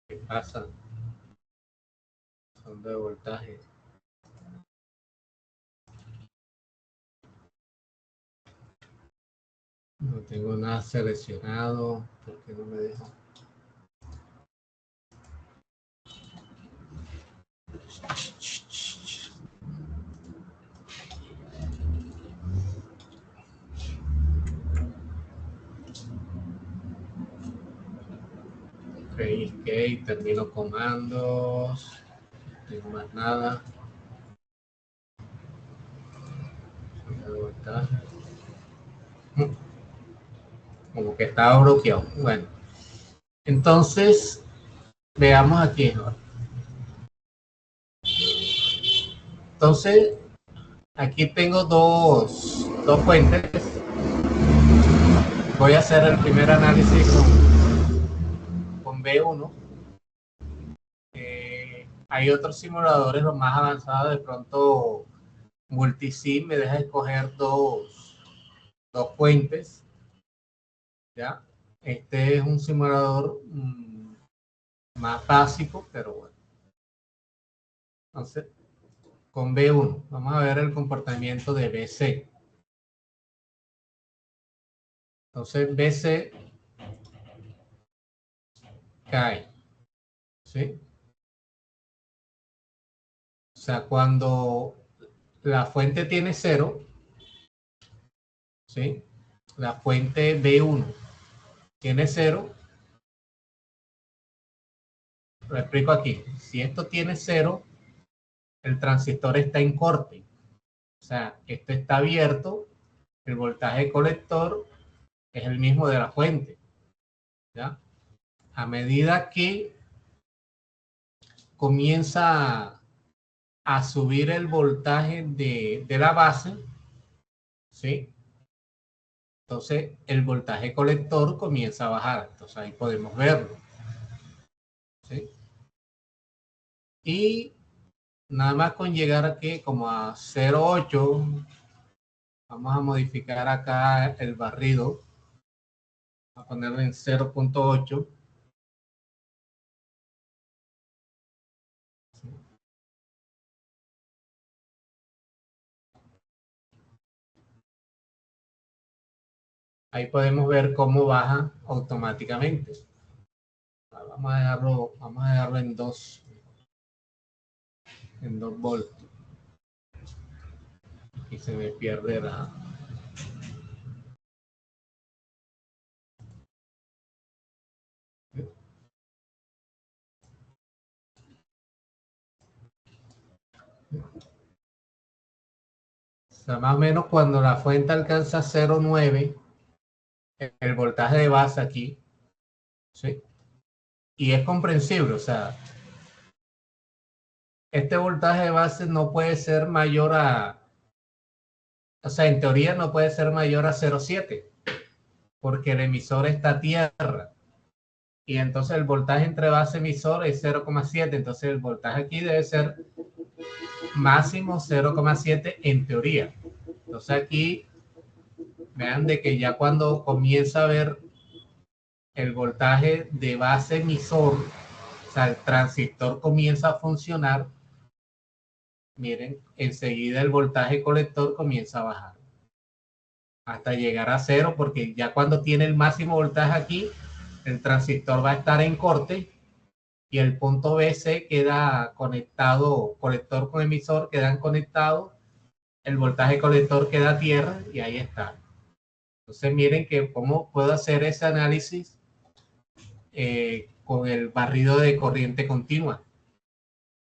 ¿Qué pasa? Sonda de voltaje. No tengo nada seleccionado, porque no me deja. Ok, termino comandos, no tengo más nada. Como que estaba bloqueado. Bueno, entonces veamos aquí. Entonces, aquí tengo dos fuentes. Voy a hacer el primer análisis con B1. Hay otros simuladores, los más avanzados, de pronto Multisim me deja escoger dos fuentes. ¿Ya? Este es un simulador más básico, pero bueno. Entonces, con B1, vamos a ver el comportamiento de BC. Entonces, BC cae, ¿sí? O sea, cuando la fuente tiene 0, ¿sí? La fuente B1 tiene 0. Lo explico aquí. Si esto tiene 0, el transistor está en corte. O sea, esto está abierto. El voltaje colector es el mismo de la fuente. ¿Ya? A medida que comienza a subir el voltaje de la base, ¿sí? Entonces el voltaje colector comienza a bajar. Entonces ahí podemos verlo, ¿sí? Y nada más con llegar aquí como a 0,8, vamos a modificar acá el barrido, a ponerlo en 0,8. Ahí podemos ver cómo baja automáticamente. Vamos a dejarlo en 2 voltios. Y se me pierde la... O sea, más o menos cuando la fuente alcanza 0,9, el voltaje de base aquí, ¿sí? Y es comprensible, o sea, este voltaje de base no puede ser mayor o sea, en teoría no puede ser mayor a 0,7, porque el emisor está a tierra. Y entonces el voltaje entre base emisor es 0,7, entonces el voltaje aquí debe ser máximo 0,7 en teoría. Entonces aquí vean de que ya cuando comienza a ver el voltaje de base emisor, o sea, el transistor comienza a funcionar, miren, enseguida el voltaje colector comienza a bajar hasta llegar a 0, porque ya cuando tiene el máximo voltaje aquí, el transistor va a estar en corte y el punto BC queda conectado, colector con emisor quedan conectados, el voltaje colector queda a tierra y ahí está. Entonces miren que cómo puedo hacer ese análisis con el barrido de corriente continua.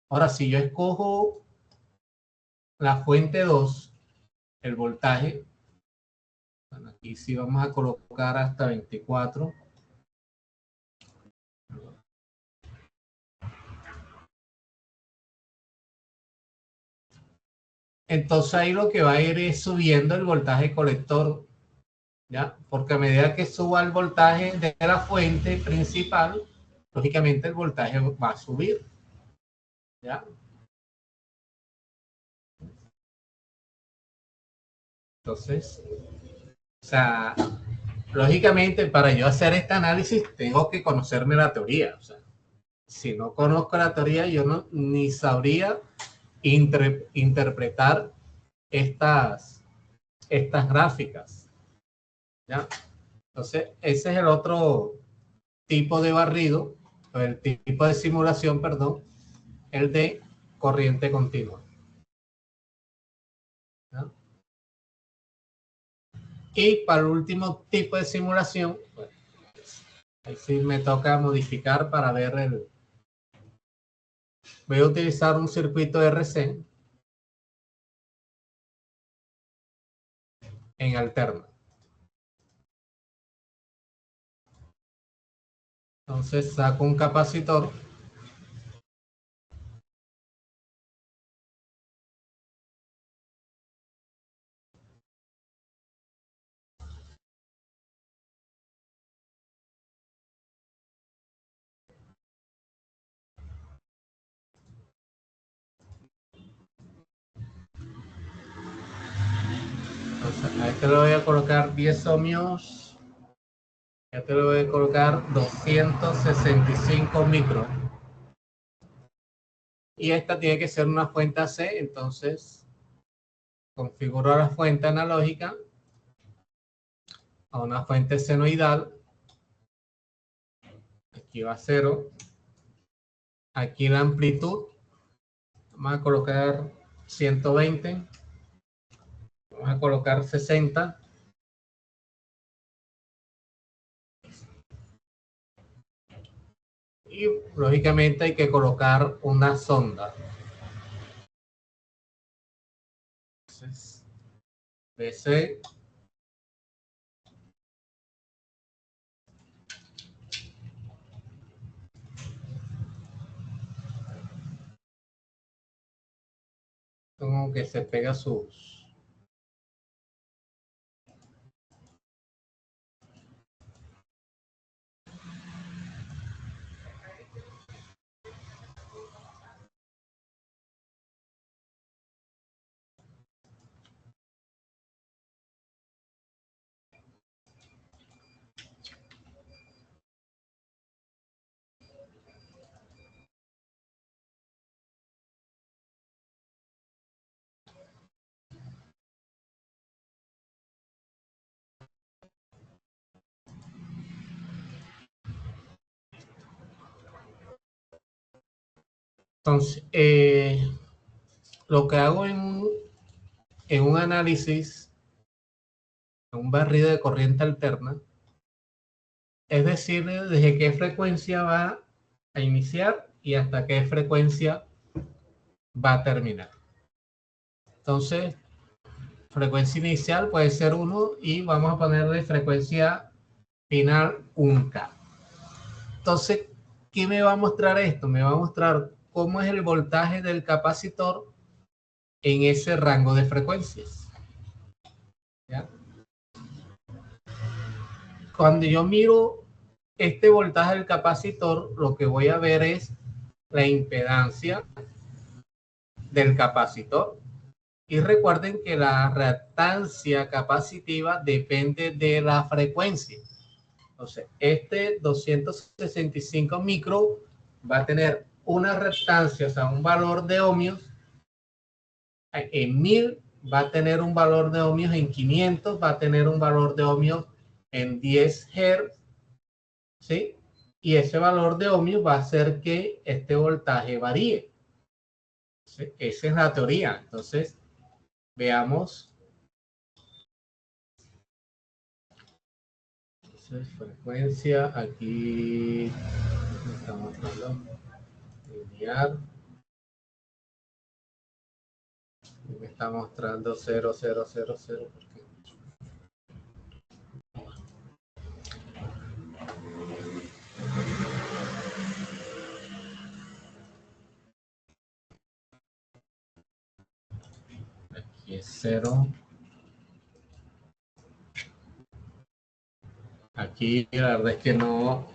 Ahora, si yo escojo la fuente 2, el voltaje, bueno, aquí sí vamos a colocar hasta 24. Entonces ahí lo que va a ir es subiendo el voltaje colector, ¿ya? Porque a medida que suba el voltaje de la fuente principal, lógicamente el voltaje va a subir, ¿ya? Entonces, o sea, lógicamente para yo hacer este análisis tengo que conocerme la teoría. O sea, si no conozco la teoría, yo no, ni sabría interpretar estas gráficas, ¿ya? Entonces, ese es el otro tipo de barrido, o el tipo de simulación, perdón, el de corriente continua, ¿no? Y para el último tipo de simulación, pues, ahí sí me toca modificar para ver el... Voy a utilizar un circuito RC en alterna. Entonces saco un capacitor. Entonces, a este le voy a colocar 10 ohmios. A este le voy a colocar 265 micros. Y esta tiene que ser una fuente AC, entonces configuro la fuente analógica a una fuente senoidal. Aquí va 0. Aquí la amplitud, vamos a colocar 120. Vamos a colocar 60. Y lógicamente hay que colocar una sonda. Entonces, DC. Como que se pega sus... Entonces, lo que hago en un análisis, en un barrido de corriente alterna, es decir, desde qué frecuencia va a iniciar y hasta qué frecuencia va a terminar. Entonces, frecuencia inicial puede ser 1 y vamos a ponerle frecuencia final 1K. Entonces, ¿qué me va a mostrar esto? Me va a mostrar cómo es el voltaje del capacitor en ese rango de frecuencias, ¿ya? Cuando yo miro este voltaje del capacitor, lo que voy a ver es la impedancia del capacitor. Y recuerden que la reactancia capacitiva depende de la frecuencia. Entonces, este 265 micro va a tener una reactancia, o sea, un valor de ohmios en 1000, va a tener un valor de ohmios en 500, va a tener un valor de ohmios en 10 Hz, ¿sí? y ese valor de ohmios va a hacer que este voltaje varíe. Esa es la teoría. Entonces, veamos. Entonces, frecuencia, aquí estamos mostrando lineal. Me está mostrando 0, 0, 0, 0. ¿Por qué? Aquí es 0. Aquí la verdad es que no.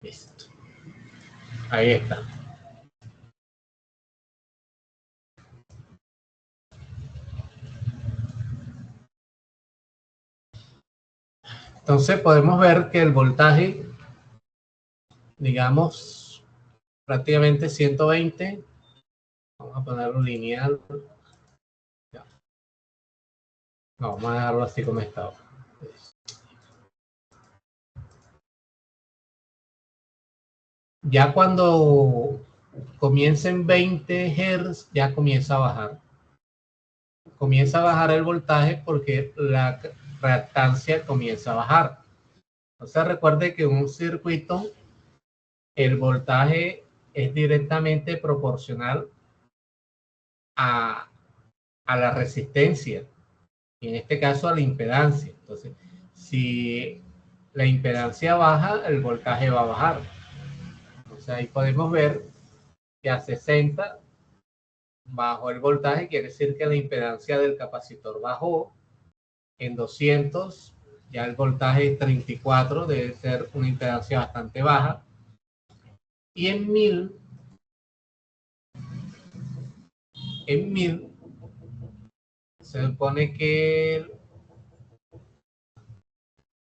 Listo. Ahí está. Entonces podemos ver que el voltaje, digamos, prácticamente 120. Vamos a ponerlo lineal. Ya. No, vamos a dejarlo así como estaba. Ya cuando comiencen 20 Hz, ya comienza a bajar. Comienza a bajar el voltaje porque la reactancia comienza a bajar. Entonces recuerde que en un circuito el voltaje es directamente proporcional a la resistencia y en este caso a la impedancia. Entonces, si la impedancia baja, el voltaje va a bajar. Entonces ahí podemos ver que a 60 bajó el voltaje, quiere decir que la impedancia del capacitor bajó. En 200 ya el voltaje es 34, debe ser una impedancia bastante baja. Y en 1000 se supone que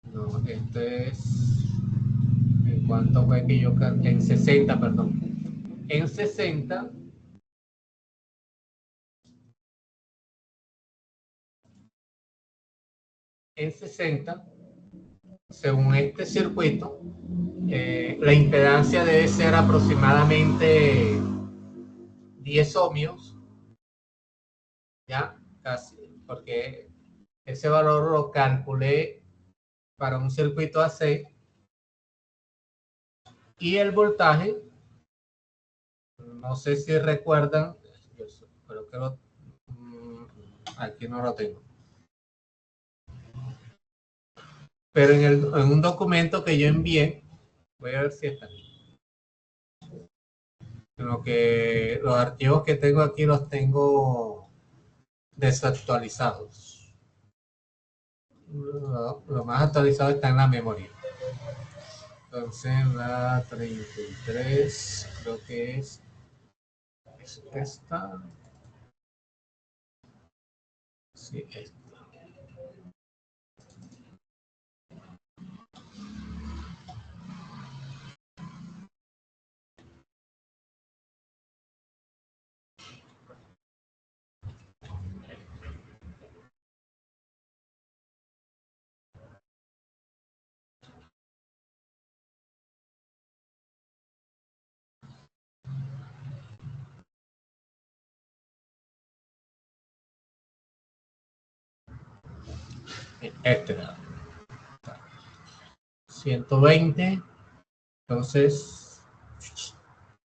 no, este es en cuánto fue que yo en 60, perdón. En 60 según este circuito, la impedancia debe ser aproximadamente 10 ohmios, ya casi, porque ese valor lo calculé para un circuito AC y el voltaje, no sé si recuerdan, creo que aquí no lo tengo, pero en un documento que yo envié, voy a ver si está aquí. Lo que los archivos que tengo aquí los tengo desactualizados. Lo más actualizado está en la memoria. Entonces la 33 creo que es esta. Sí, esta. Este. 120. Entonces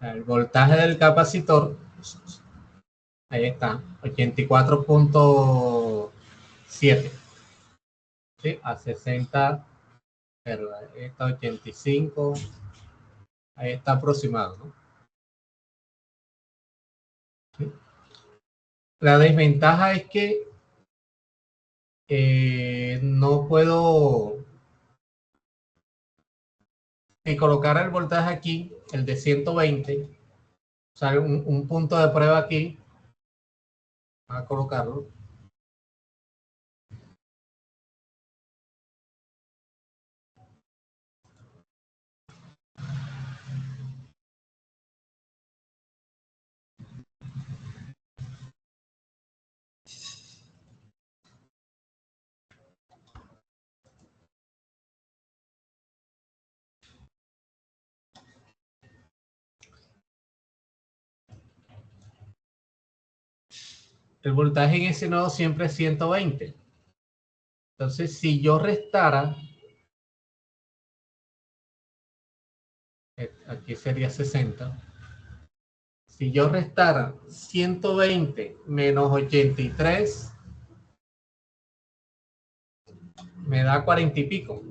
el voltaje del capacitor, ahí está, 84.7, ¿sí? A 60, pero ahí está 85, ahí está aproximado, ¿no? ¿Sí? La desventaja es que no puedo ni colocar el voltaje aquí, el de 120, o sea, un punto de prueba aquí, a colocarlo. el voltaje en ese nodo siempre es 120. Entonces, si yo restara, aquí sería 60. Si yo restara 120 menos 83, me da 40 y pico.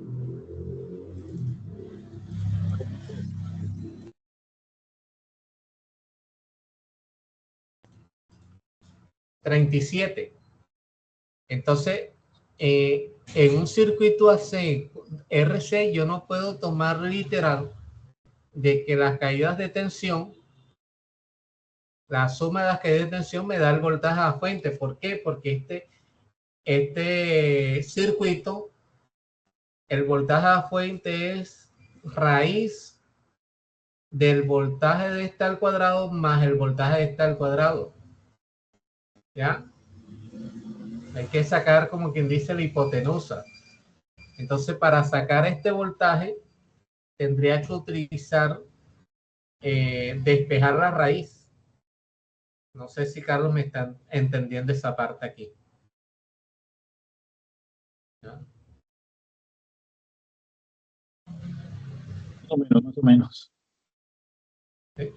37. Entonces, en un circuito AC, RC, yo no puedo tomar literal de que las caídas de tensión, la suma de las caídas de tensión me da el voltaje a fuente. ¿Por qué? Porque este circuito, el voltaje a fuente es raíz del voltaje de este al cuadrado más el voltaje de este al cuadrado. ¿Ya? Hay que sacar, como quien dice, la hipotenusa. Entonces, para sacar este voltaje, tendría que utilizar, despejar la raíz. No sé si Carlos me está entendiendo esa parte aquí. ¿Ya? Más o menos, más o menos. ¿Sí?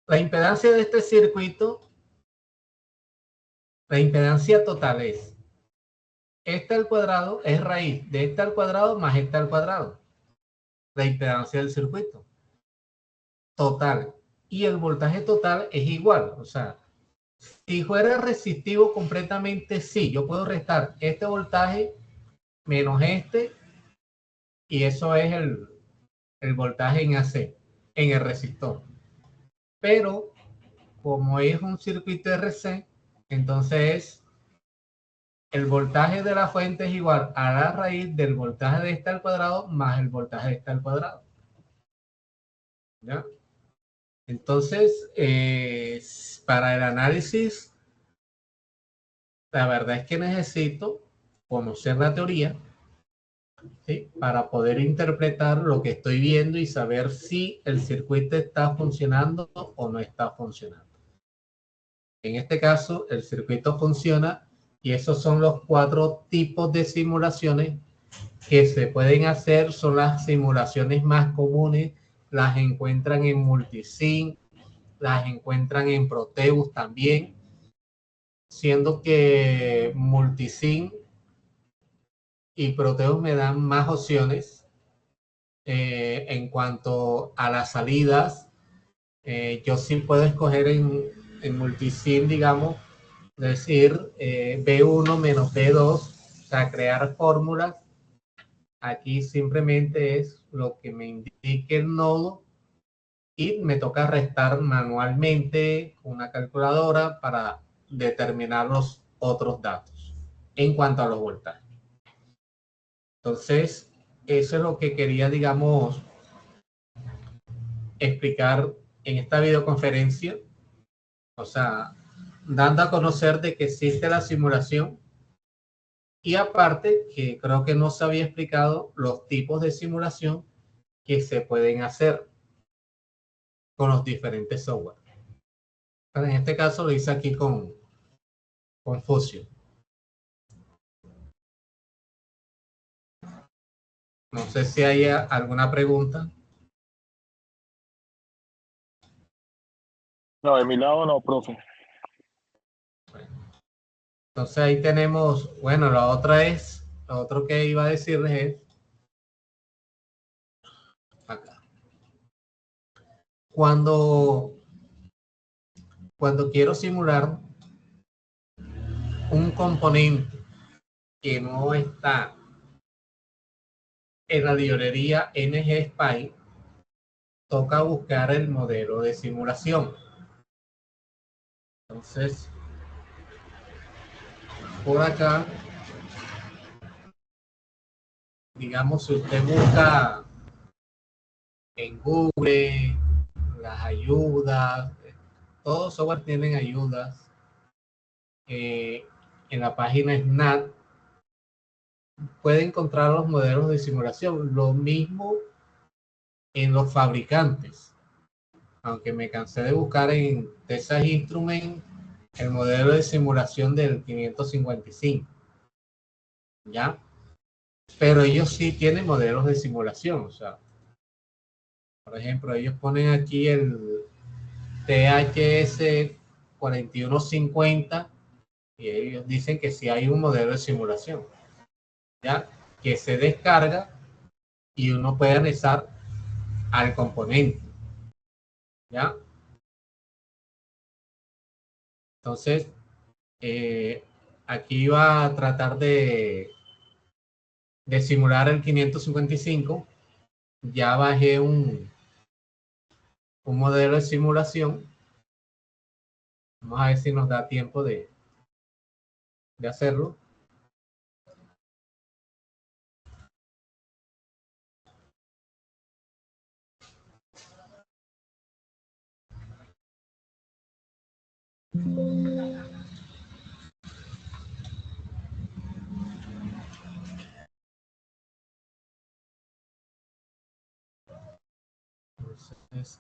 La impedancia de este circuito, la impedancia total es esta al cuadrado, es raíz de esta al cuadrado más esta al cuadrado. La impedancia del circuito total. Y el voltaje total es igual. O sea, si fuera resistivo completamente, sí, yo puedo restar este voltaje menos este, y eso es el voltaje en AC, en el resistor. Pero como es un circuito RC, entonces el voltaje de la fuente es igual a la raíz del voltaje de este al cuadrado más el voltaje de este al cuadrado. ¿Ya? Entonces, para el análisis, la verdad es que necesito conocer la teoría, ¿sí? Para poder interpretar lo que estoy viendo y saber si el circuito está funcionando o no está funcionando. En este caso, el circuito funciona y esos son los 4 tipos de simulaciones que se pueden hacer. Son las simulaciones más comunes, las encuentran en Multisim, las encuentran en Proteus también, siendo que Multisim y Proteus me dan más opciones en cuanto a las salidas. Yo sí puedo escoger en Multisim, digamos, decir B1 menos B2, o sea, crear fórmulas. Aquí simplemente es lo que me indique el nodo y me toca restar manualmente una calculadora para determinar los otros datos en cuanto a los voltajes. Entonces, eso es lo que quería, digamos, explicar en esta videoconferencia, o sea, dando a conocer de que existe la simulación y aparte que creo que no se había explicado los tipos de simulación que se pueden hacer con los diferentes software. Pero en este caso lo hice aquí con Fusion. No sé si hay alguna pregunta. No, de mi lado no, profe. Entonces ahí tenemos, bueno, lo otro que iba a decirles es acá. Cuando quiero simular un componente que no está en la librería NGSPICE, toca buscar el modelo de simulación. Entonces, por acá, digamos, si usted busca en Google las ayudas, todos software tienen ayudas. En la página SNAT puede encontrar los modelos de simulación. Lo mismo en los fabricantes. aunque me cansé de buscar en Texas Instruments el modelo de simulación del 555, ¿ya? Pero ellos sí tienen modelos de simulación, o sea, por ejemplo, ellos ponen aquí el THS 4150 y ellos dicen que sí hay un modelo de simulación, ¿ya? Que se descarga y uno puede anexar al componente, ¿ya? Entonces, aquí va a tratar de simular el 555. Ya bajé un modelo de simulación. Vamos a ver si nos da tiempo de hacerlo. Entonces,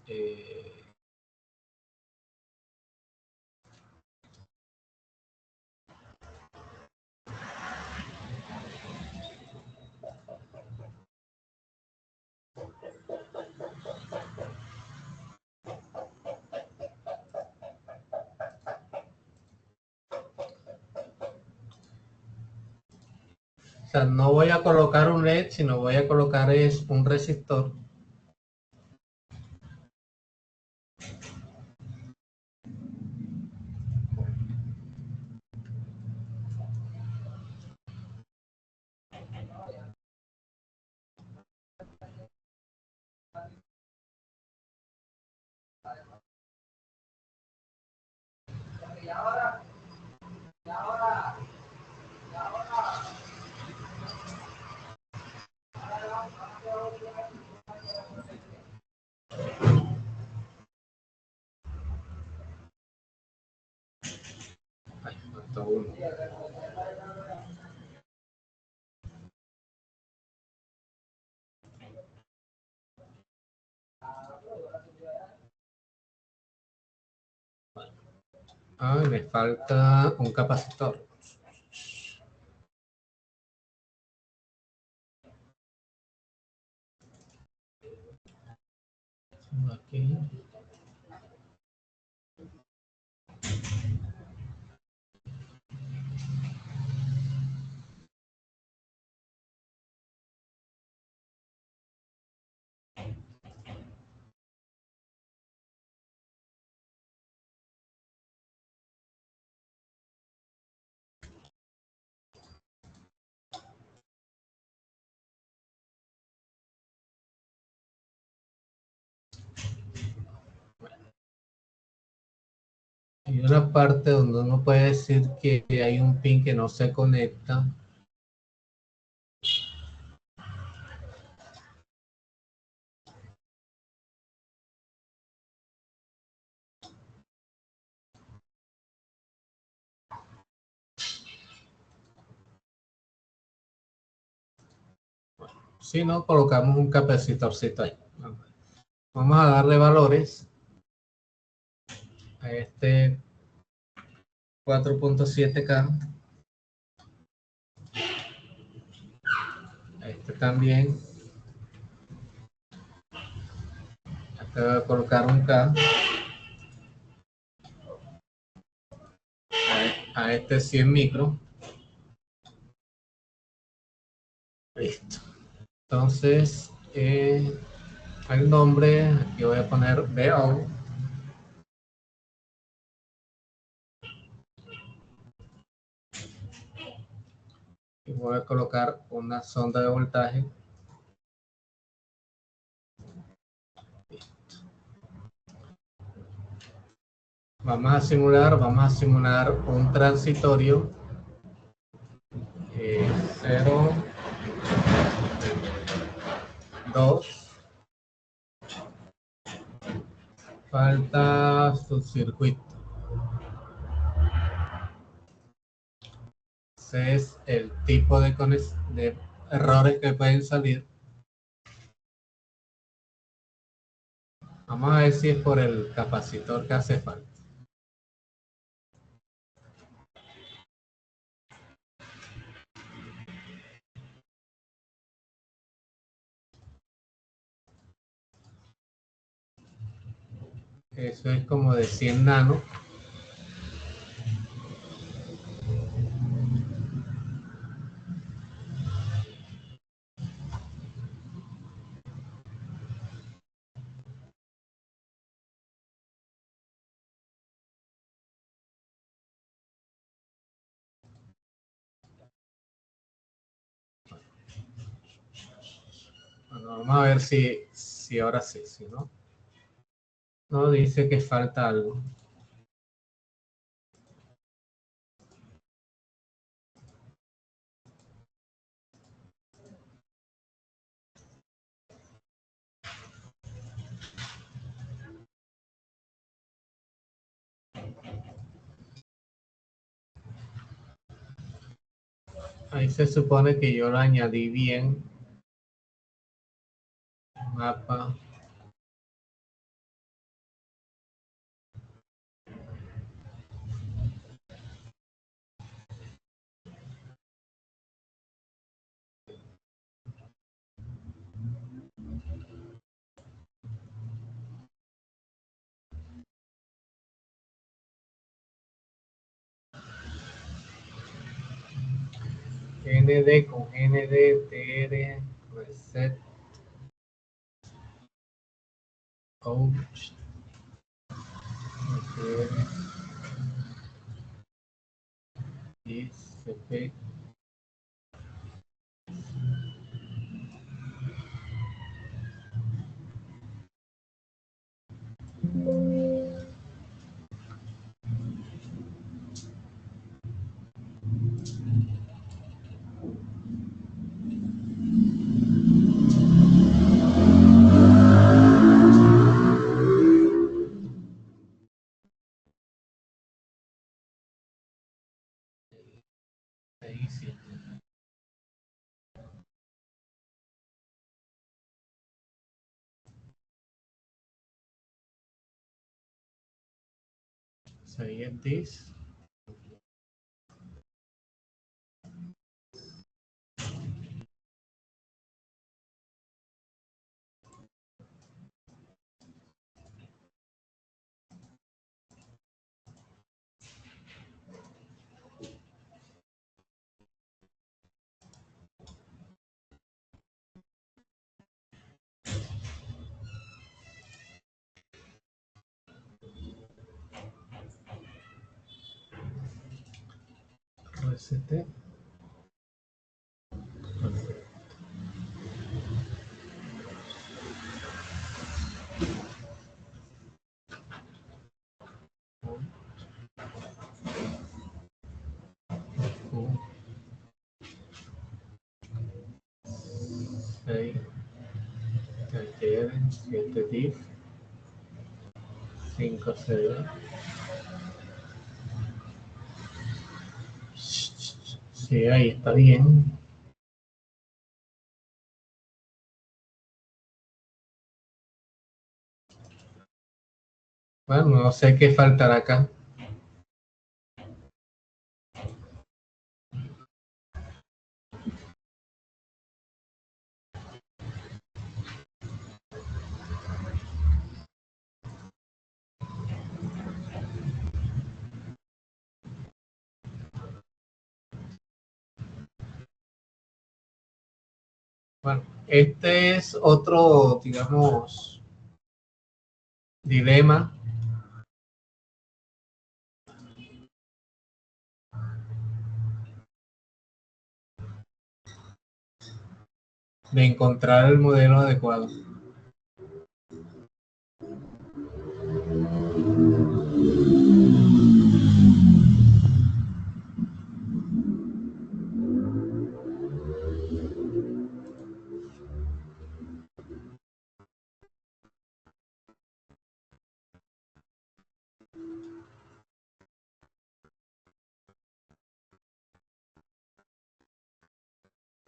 o sea, no voy a colocar un LED, sino voy a colocar es un resistor. Ay, falta uno. Ah, me falta un capacitor. Aquí. Hay una parte donde uno puede decir que hay un pin que no se conecta. Si no, colocamos un capacitorcito ahí. Vamos a darle valores a este 4.7K, a este también. Acá voy a colocar un K, a este 100 micro. Listo. Entonces, el nombre, aquí voy a poner BO. Y voy a colocar una sonda de voltaje. Vamos a simular un transitorio 0, 2, falta subcircuito. Ese es el tipo de errores que pueden salir. Vamos a ver si es por el capacitor que hace falta. Eso es como de 100 nano. Bueno, vamos a ver si ahora sí, si no. No, dice que falta algo. Ahí se supone que yo lo añadí bien. Mapa. ND con ND, TR, reset, ouch, TR, ICP. Ahí sí. Sería this. Reset. Q, 6, TR, 7 diff, 5 CD. Sí, ahí está bien. Bueno, no sé qué faltará acá. Bueno, este es otro, digamos, dilema de encontrar el modelo adecuado.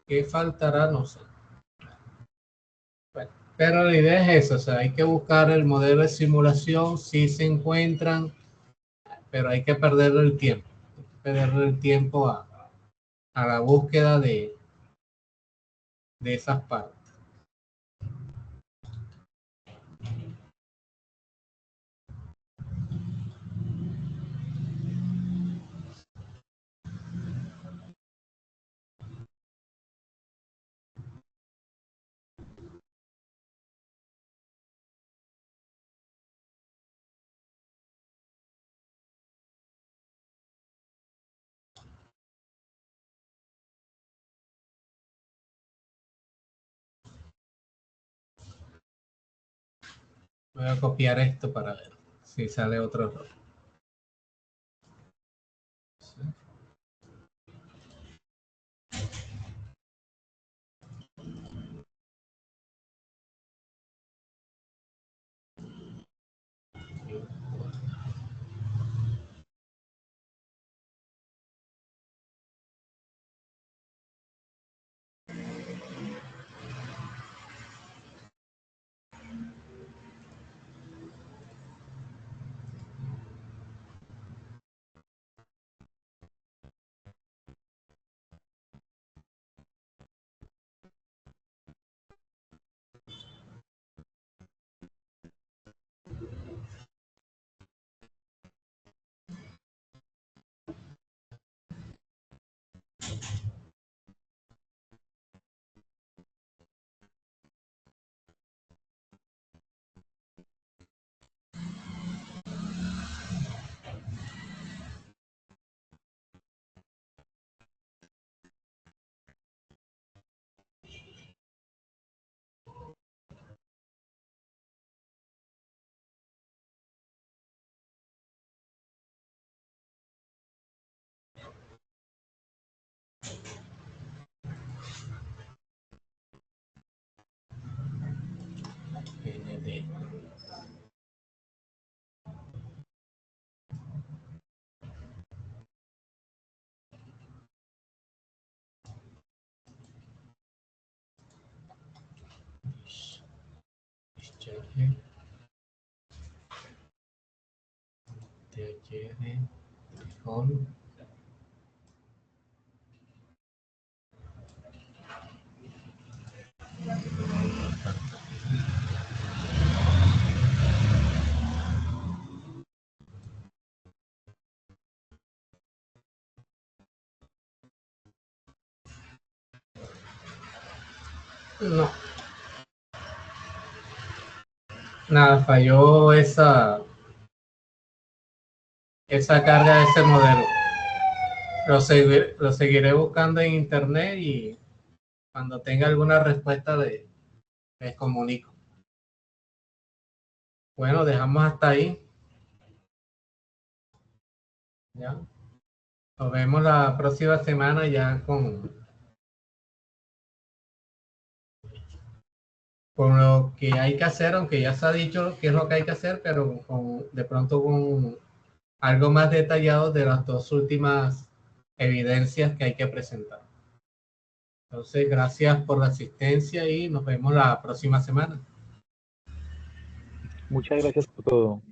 ¿Qué faltará? No sé. Bueno. Pero la idea es eso, o sea, hay que buscar el modelo de simulación, si se encuentran, pero hay que perderle el tiempo. Hay que perderle el tiempo a la búsqueda de esas partes. Voy a copiar esto para ver si sale otro error. ND. No, nada, falló esa carga de ese modelo. Lo seguiré buscando en internet y cuando tenga alguna respuesta les comunico. Bueno, dejamos hasta ahí. ¿Ya? Nos vemos la próxima semana ya con lo que hay que hacer, aunque ya se ha dicho qué es lo que hay que hacer, pero de pronto con algo más detallado de las dos últimas evidencias que hay que presentar. Entonces, gracias por la asistencia y nos vemos la próxima semana. Muchas gracias por todo.